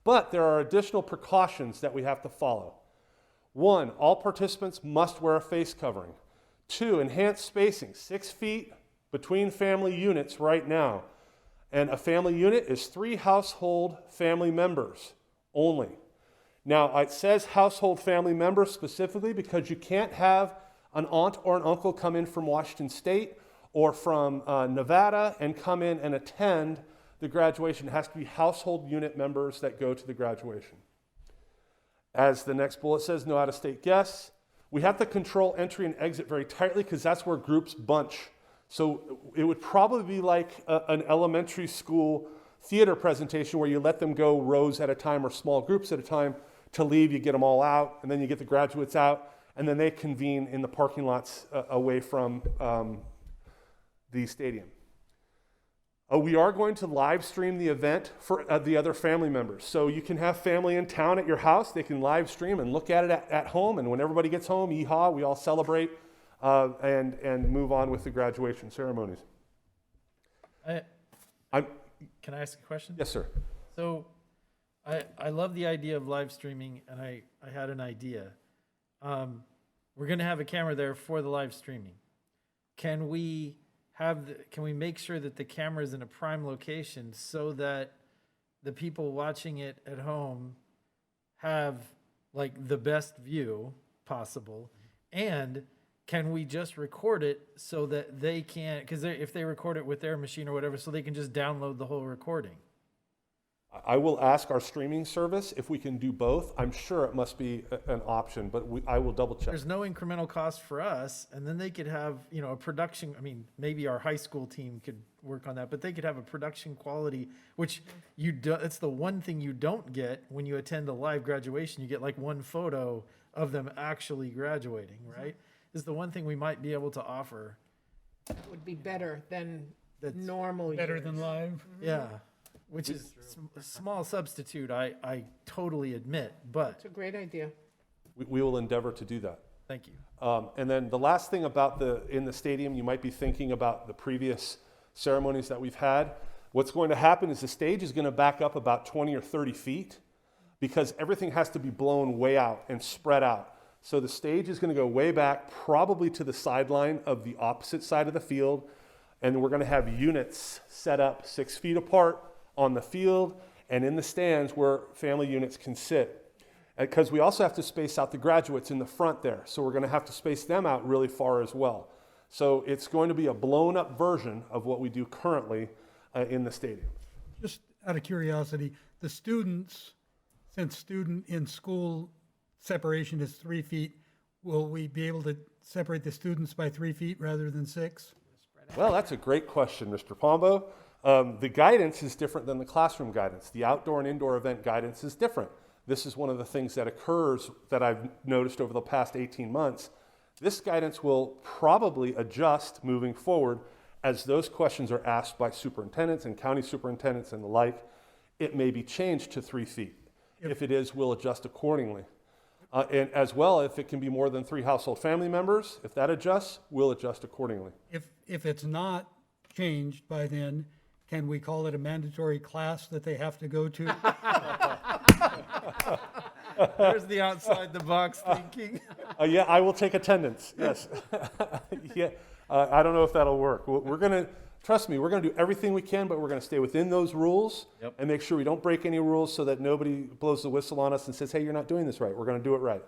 But there are additional precautions that we have to follow. 1, all participants must wear a face covering. 2, enhanced spacing, 6 feet between family units right now. And a family unit is 3 household family members only. Now, it says household family members specifically because you can't have an aunt or an uncle come in from Washington State or from Nevada and come in and attend the graduation. It has to be household unit members that go to the graduation. As the next bullet says, no out-of-state guests. We have to control entry and exit very tightly because that's where groups bunch. So it would probably be like an elementary school theater presentation where you let them go rows at a time or small groups at a time. To leave, you get them all out, and then you get the graduates out, and then they convene in the parking lots away from the stadium. We are going to live stream the event for the other family members. So you can have family in town at your house. They can live stream and look at it at home, and when everybody gets home, yeehaw, we all celebrate and move on with the graduation ceremonies. Can I ask a question? Yes, sir. So I love the idea of live streaming, and I had an idea. We're going to have a camera there for the live streaming. Can we make sure that the camera is in a prime location so that the people watching it at home have like the best view possible? And can we just record it so that they can, because if they record it with their machine or whatever, so they can just download the whole recording? I will ask our streaming service if we can do both. I'm sure it must be an option, but I will double check. There's no incremental cost for us, and then they could have, a production, maybe our high school team could work on that, but they could have a production quality, which it's the one thing you don't get when you attend a live graduation. You get like one photo of them actually graduating, right? This is the one thing we might be able to offer. It would be better than normal Better years. than live. Yeah, which is a small substitute, I totally admit, but It's a great idea. We will endeavor to do that. thank you. And then the last thing about in the stadium, you might be thinking about the previous ceremonies that we've had. What's going to happen is the stage is going to back up about 20 or 30 feet because everything has to be blown way out and spread out. So the stage is going to go way back, probably to the sideline of the opposite side of the field. And we're going to have units set up 6 feet apart on the field and in the stands where family units can sit. Because we also have to space out the graduates in the front there. So we're going to have to space them out really far as well. So it's going to be a blown up version of what we do currently in the stadium. Just out of curiosity, the students, since student in school separation is 3 feet, will we be able to separate the students by 3 feet rather than 6? Well, that's a great question, Mr. Pombo. The guidance is different than the classroom guidance. The outdoor and indoor event guidance is different. This is one of the things that occurs that I've noticed over the past 18 months. This guidance will probably adjust moving forward as those questions are asked by superintendents and county superintendents and the like. It may be changed to 3 feet. If it is, we'll adjust accordingly. And as well, if it can be more than 3 household family members, if that adjusts, we'll adjust accordingly. If it's not changed by then, can we call it a mandatory class that they have to go to? There's the outside the box thinking. Yeah, I will take attendance, yes. Yeah, I don't know if that'll work. We're going to, trust me, we're going to do everything we can, but we're going to stay within those rules and make sure we don't break any rules so that nobody blows the whistle on us and says, hey, you're not doing this right. We're going to do it right.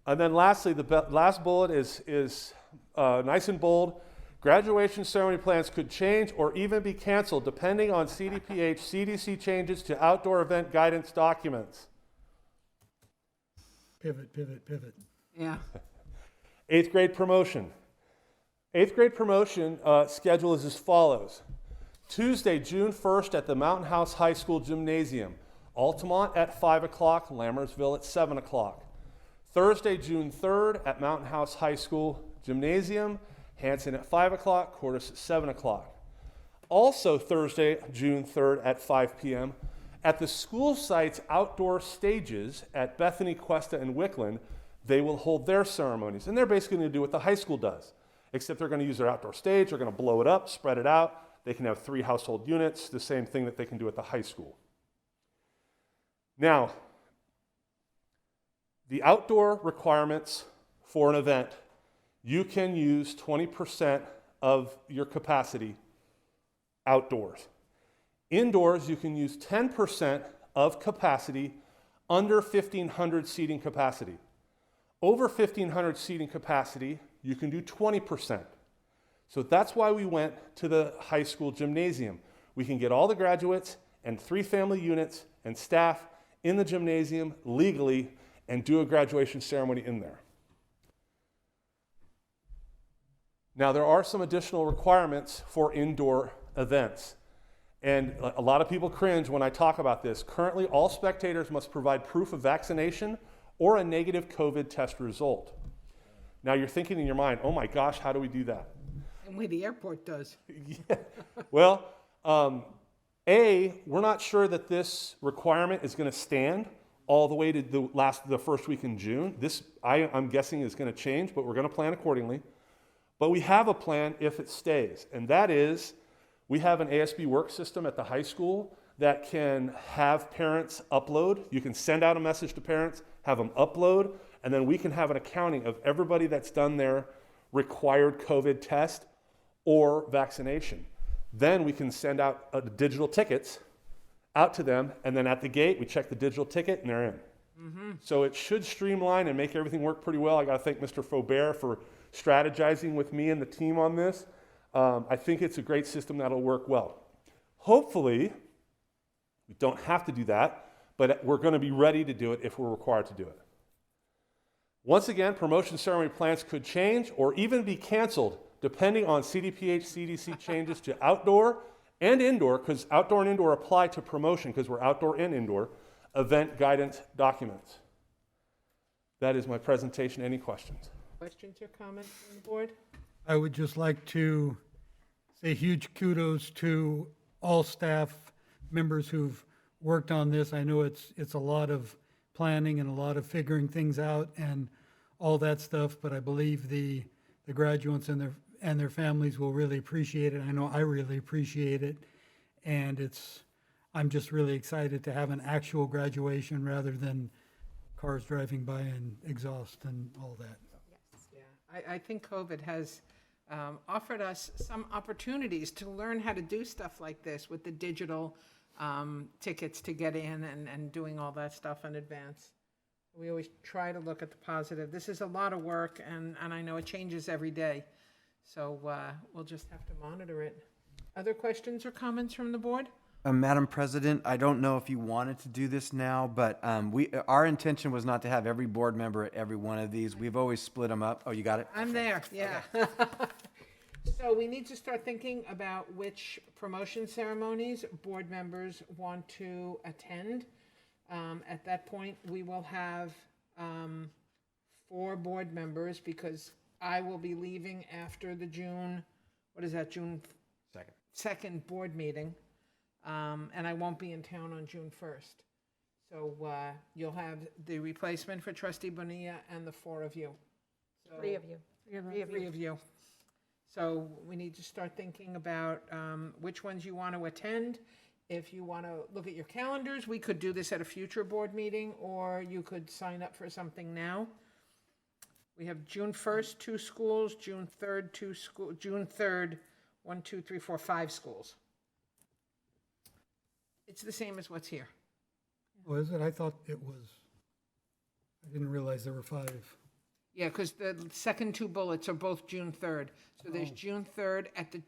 And then lastly, last bullet is nice and bold. Graduation ceremony plans could change or even be canceled depending on CDPH, CDC changes to outdoor event guidance documents. Pivot, pivot, pivot. Yeah. 8th grade promotion. 8th grade promotion schedule is as follows. Tuesday, June 1st at the Mountain House High School Gymnasium. Altamont at 5 o'clock, Lammersville at 7 o'clock. Thursday, June 3rd at Mountain House High School Gymnasium. Hanson at 5 o'clock, Cordis at 7 o'clock. Also Thursday, June 3rd at 5 p.m. at the school site's outdoor stages at Bethany, Cuesta, and Wickland, they will hold their ceremonies. And they're basically going to do what the high school does, except they're going to use their outdoor stage, they're going to blow it up, spread it out. They can have 3 household units, the same thing that they can do at the high school. Now, the outdoor requirements for an event, you can use 20% of your capacity outdoors. Indoors, you can use 10% of capacity under 1,500 seating capacity. Over 1,500 seating capacity, you can do 20%. So that's why we went to the high school gymnasium. We can get all the graduates and 3 family units and staff in the gymnasium legally and do a graduation ceremony in there. Now, there are some additional requirements for indoor events. And a lot of people cringe when I talk about this. Currently, all spectators must provide proof of vaccination or a negative COVID test result. Now, you're thinking in your mind, oh my gosh, how do we do that? And the airport does. Yeah. Well, we're not sure that this requirement is going to stand all the way to the first week in June. This, I'm guessing, is going to change, but we're going to plan accordingly. But we have a plan if it stays, and that is we have an ASB work system at the high school that can have parents upload. You can send out a message to parents, have them upload, and then we can have an accounting of everybody that's done their required COVID test or vaccination. Then we can send out digital tickets out to them, and then at the gate, we check the digital ticket, and they're in. Mm-hmm. So it should streamline and make everything work pretty well. I got to thank Mr. Faubert for strategizing with me and the team on this. I think it's a great system that'll work well. Hopefully, we don't have to do that, but we're going to be ready to do it if we're required to do it. Once again, promotion ceremony plans could change or even be canceled depending on CDPH, CDC changes to outdoor and indoor, because outdoor and indoor apply to promotion because we're outdoor and indoor, event guidance documents. That is my presentation. Any questions? Questions or comments from the board? I would just like to say huge kudos to all staff members who've worked on this. I know it's a lot of planning and a lot of figuring things out and all that stuff, but I believe the graduates and their families will really appreciate it. I know I really appreciate it, and I'm just really excited to have an actual graduation rather than cars driving by and exhaust and all that. Yeah, I think COVID has offered us some opportunities to learn how to do stuff like this with the digital tickets to get in and doing all that stuff in advance. We always try to look at the positive. This is a lot of work, and I know it changes every day. So we'll just have to monitor it. Other questions or comments from the board? Madam President, I don't know if you wanted to do this now, but our intention was not to have every board member at every one of these. We've always split them up. Oh, you got it? I'm there, yeah. So we need to start thinking about which promotion ceremonies board members want to attend. At that point, we will have 4 board members because I will be leaving after the June 2nd board meeting. And I won't be in town on June 1st. So you'll have the replacement for Trustee Bonilla and the 4 of you. So, 3 of you. 3 of you. So we need to start thinking about which ones you want to attend. If you want to look at your calendars, we could do this at a future board meeting, or you could sign up for something now. We have June 1st, 2 schools, June 3rd, 2 schools, June 3rd, 1, 2, 3, 4, 5 schools. It's the same as what's here. Oh, is it? I thought it was, I didn't realize there were 5. Yeah, because the second two bullets are both June 3rd. So there's June 3rd at the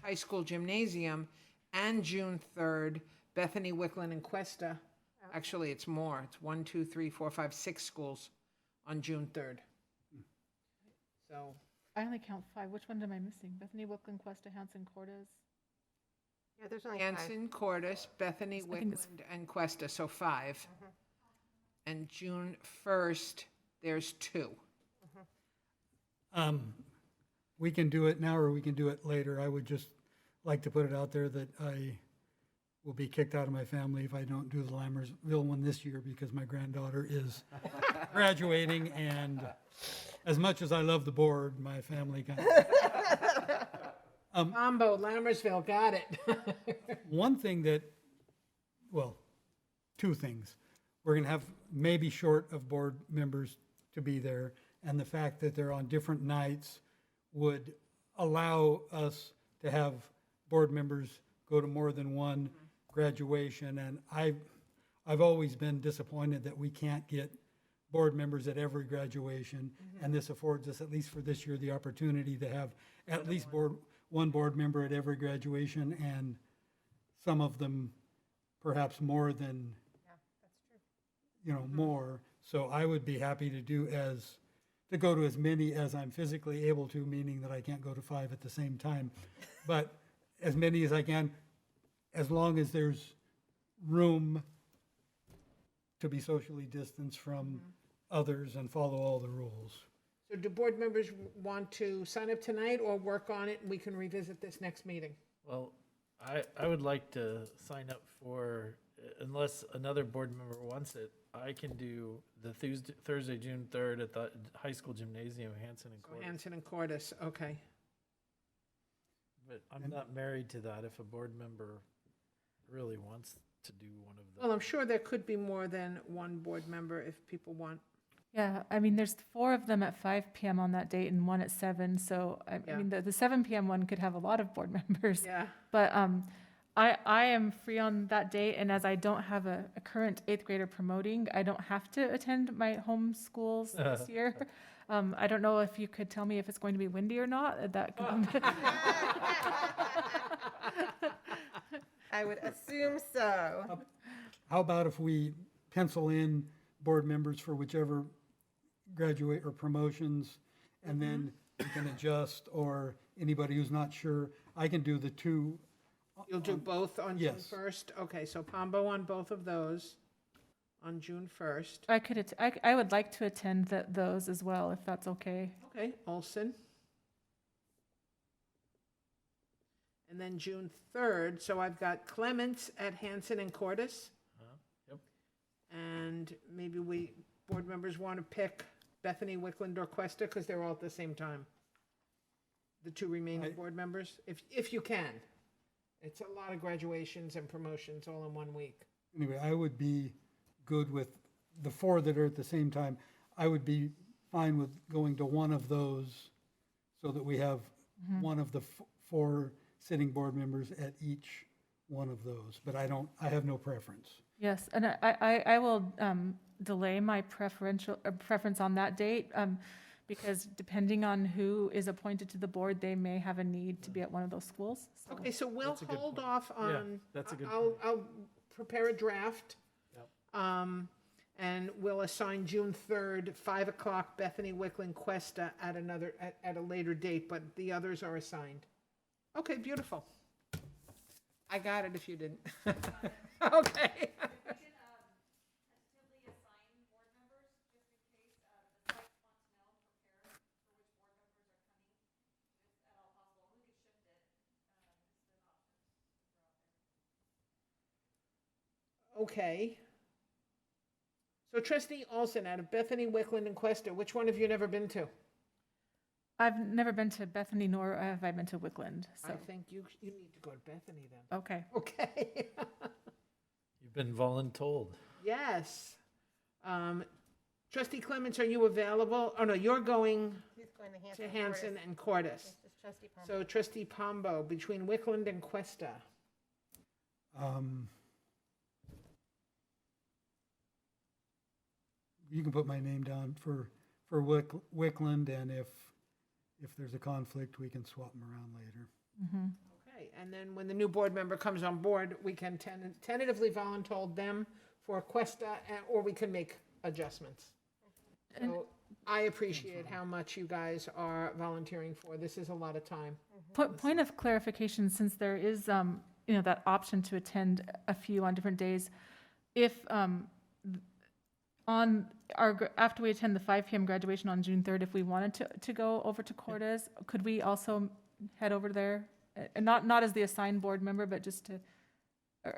high school gymnasium and June 3rd, Bethany, Wickland, and Cuesta. Actually, it's more. It's 1, 2, 3, 4, 5, 6 schools on June 3rd. So, I only count 5. Which one am I missing? Bethany, Wickland, Cuesta, Hanson, Cordes? Yeah, there's only 5. Hanson, Cordis, Bethany, I think it's- Wickland, and Cuesta, so 5. And June 1st, there's 2. We can do it now or we can do it later. I would just like to put it out there that I will be kicked out of my family if I don't do the Lammersville one this year because my granddaughter is graduating, and as much as I love the board, my family kind of. Combo, Lammersville, got it. One thing that, well, two things. We're going to have maybe short of board members to be there, and the fact that they're on different nights would allow us to have board members go to more than one graduation. And I've always been disappointed that we can't get board members at every graduation. And this affords us, at least for this year, the opportunity to have at least one board member at every graduation, and some of them perhaps more than, more. So I would be happy to go to as many as I'm physically able to, meaning that I can't go to 5 at the same time. But as many as I can, as long as there's room to be socially distanced from others and follow all the rules. So do board members want to sign up tonight or work on it, and we can revisit this next meeting? Well, I would like to sign up for, unless another board member wants it, I can do the Thursday, June 3rd at the high school gymnasium, Hanson and Cordis. Hanson and Cordis, okay. But I'm not married to that if a board member really wants to do one of Well, those. I'm sure there could be more than one board member if people want. Yeah, I mean, there's 4 of them at 5 p.m. on that date and 1 at 7. So, I Yeah. mean, the 7 p.m. one could have a lot of board members. Yeah. But I am free on that date, and as I don't have a current 8th grader promoting, I don't have to attend my home schools this year. I don't know if you could tell me if it's going to be windy or not. That could I would assume so. How about if we pencil in board members for whichever graduate or promotions, and then we can adjust, or anybody who's not sure, I can do the 2. You'll do both on June Yes. 1st? Okay, so Pombo on both of those on June 1st. I would like to attend those as well, if that's okay. Okay, Olson. And then June 3rd, so I've got Clements at Hanson and Cordis. Yep. And maybe board members want to pick Bethany, Wickland, or Cuesta, because they're all at the same time. The 2 remaining board members, if you can. It's a lot of graduations and promotions all in 1 week. Anyway, I would be good with the 4 that are at the same time. I would be fine with going to one of those so that we have one of the 4 sitting board members at each one of those. But I have no preference. Yes, and I will delay my preference on that date, because depending on who is appointed to the board, they may have a need to be at one of those schools. So- Okay, so we'll That's a good hold point. off Yeah, on. that's a good I'll prepare a draft. Yep. And we'll assign June 3rd, 5 o'clock, Bethany, Wickland, Cuesta at a later date, but the others are assigned. Okay, beautiful. I got it if you didn't. Okay. Okay. So trustee Olson, out of Bethany, Wickland, and Cuesta, which one have you never been to? I've never been to Bethany, nor have I been to Wickland, so, I think you need to go to Bethany then. okay. Okay. You've been voluntold. Yes. Trustee Clements, are you available? Oh, no, you're going He's going to to Hanson. Hanson and Cordis. This is trustee Palmer. So trustee Pombo, between Wickland and Cuesta. You can put my name down for for Wickland, and if there's a conflict, we can swap them around later. Okay, and then when the new board member comes on board, we can tentatively volunteer them for Questa, or we can make adjustments. So I appreciate how much you guys are volunteering for. This is a lot of time. Point of clarification, since there is, that option to attend a few on different days, if, after we attend the 5 PM graduation on June 3rd, if we wanted to go over to Cordes, could we also head over there? And not as the assigned board member, but just to,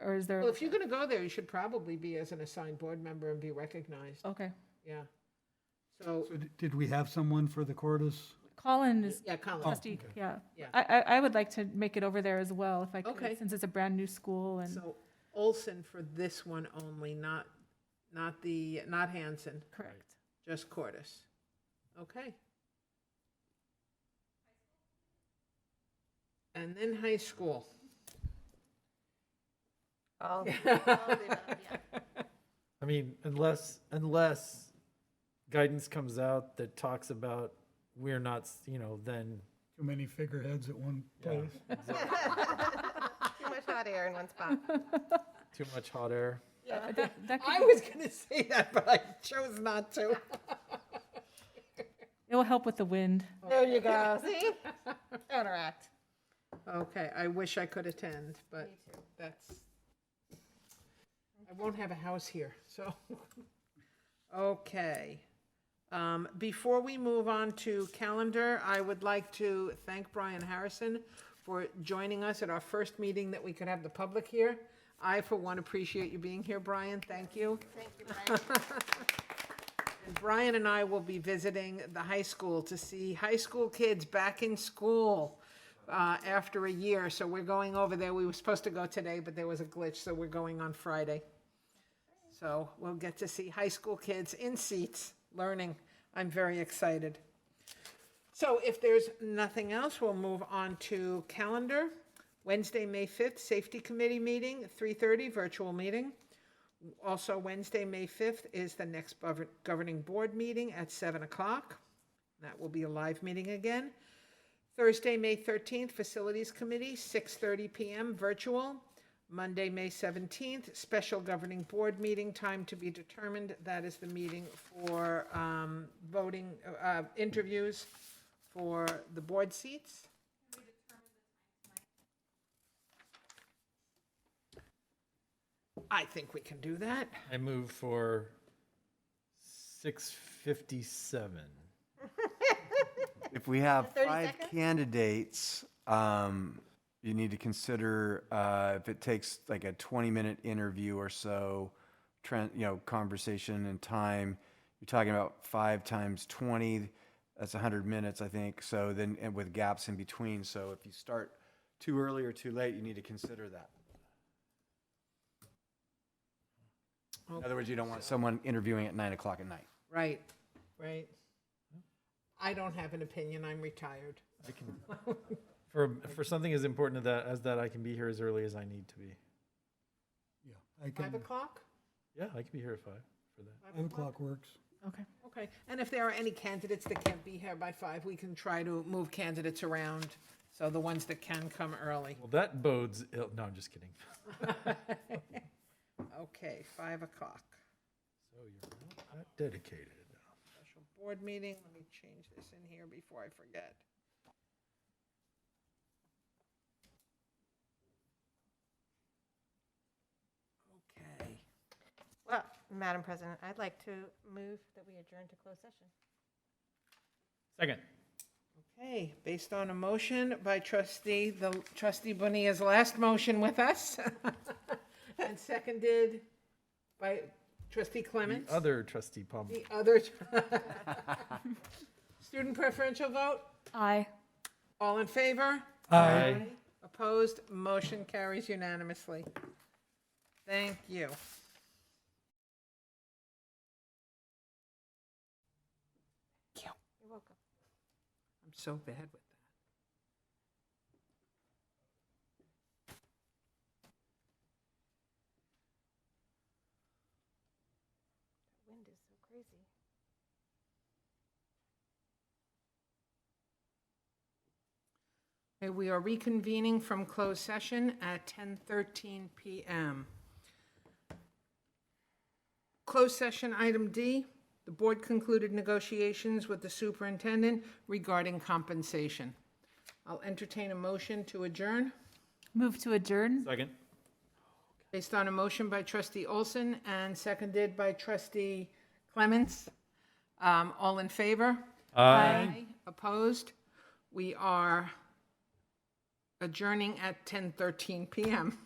or is there? Well, if you're gonna go there, you should probably be as an assigned board member and be recognized. Okay. Yeah. So, So did we have someone for the Cordis? Colin is yeah, Colin. trustee, yeah. Yeah. I would like to make it over there as well, if I Okay. could, since it's a brand-new school and, So Olson for this one only, not Hanson, correct. just Cordis. Okay. And then high school. All, I mean, unless guidance comes out that talks about we're not, then. Too many figureheads at one Yeah, place. Too much hot air in one spot. Too much hot air. That I could, was gonna say that, but I chose not to. it will help with the wind. There you go, see? Counteract. Okay, I wish I could attend, but that's, I won't have a house here, so. Okay. Before we move on to calendar, I would like to thank Brian Harrison for joining us at our first meeting that we could have the public here. I, for one, appreciate you being here, Brian. Thank you. Thank you, Brian. And Brian and I will be visiting the high school to see high school kids back in school after a year. So we're going over there. We were supposed to go today, but there was a glitch, so we're going on Friday. So we'll get to see high school kids in seats learning. I'm very excited. So if there's nothing else, we'll move on to calendar. Wednesday, May 5th, Safety Committee meeting, 3:30, virtual meeting. Also, Wednesday, May 5th is the next governing board meeting at 7 o'clock. That will be a live meeting again. Thursday, May 13th, Facilities Committee, 6:30 PM, virtual. Monday, May 17th, special governing board meeting, time to be determined. That is the meeting for voting, interviews for the board seats. I think we can do that. I move for 6:57. If we have 30 5 seconds? candidates, you need to consider if it takes like a 20-minute interview or so, conversation and time, you're talking about 5 times 20, that's 100 minutes, I think. So then, and with gaps in between. So if you start too early or too late, you need to consider that. In other words, you don't want someone interviewing at 9 o'clock at night. Right, right. I don't have an opinion, I'm retired. I can, for something as important as that, I can be here as early as I need to be. Yeah, I 5 can, o'clock? Yeah, I can be here at 5 for that. 5 o'clock works. Okay. Okay, and if there are any candidates that can't be here by 5, we can try to move candidates around, so the ones that can come early. Well, that bodes ill. No, I'm just kidding. Okay, 5 o'clock. So you're not that dedicated. Special board meeting, let me change this in here before I forget. Okay. Well, Madam President, I'd like to move that we adjourn to closed session. Second. Okay, based on a motion by trustee Bonilla's last motion with us, and seconded by trustee Clements. The other trustee Palmer. The other. Student preferential vote? Aye. All in favor? Aye. Opposed? Motion carries unanimously. Thank you. You're welcome. I'm so bad with that. Wind is so crazy. Okay, we are reconvening from closed session at 10:13 PM. Closed session item D, the board concluded negotiations with the superintendent regarding compensation. I'll entertain a motion to adjourn. Move to adjourn. Second. Based on a motion by trustee Olson and seconded by trustee Clements. All in favor? Aye. Opposed? We are adjourning at 10:13 PM.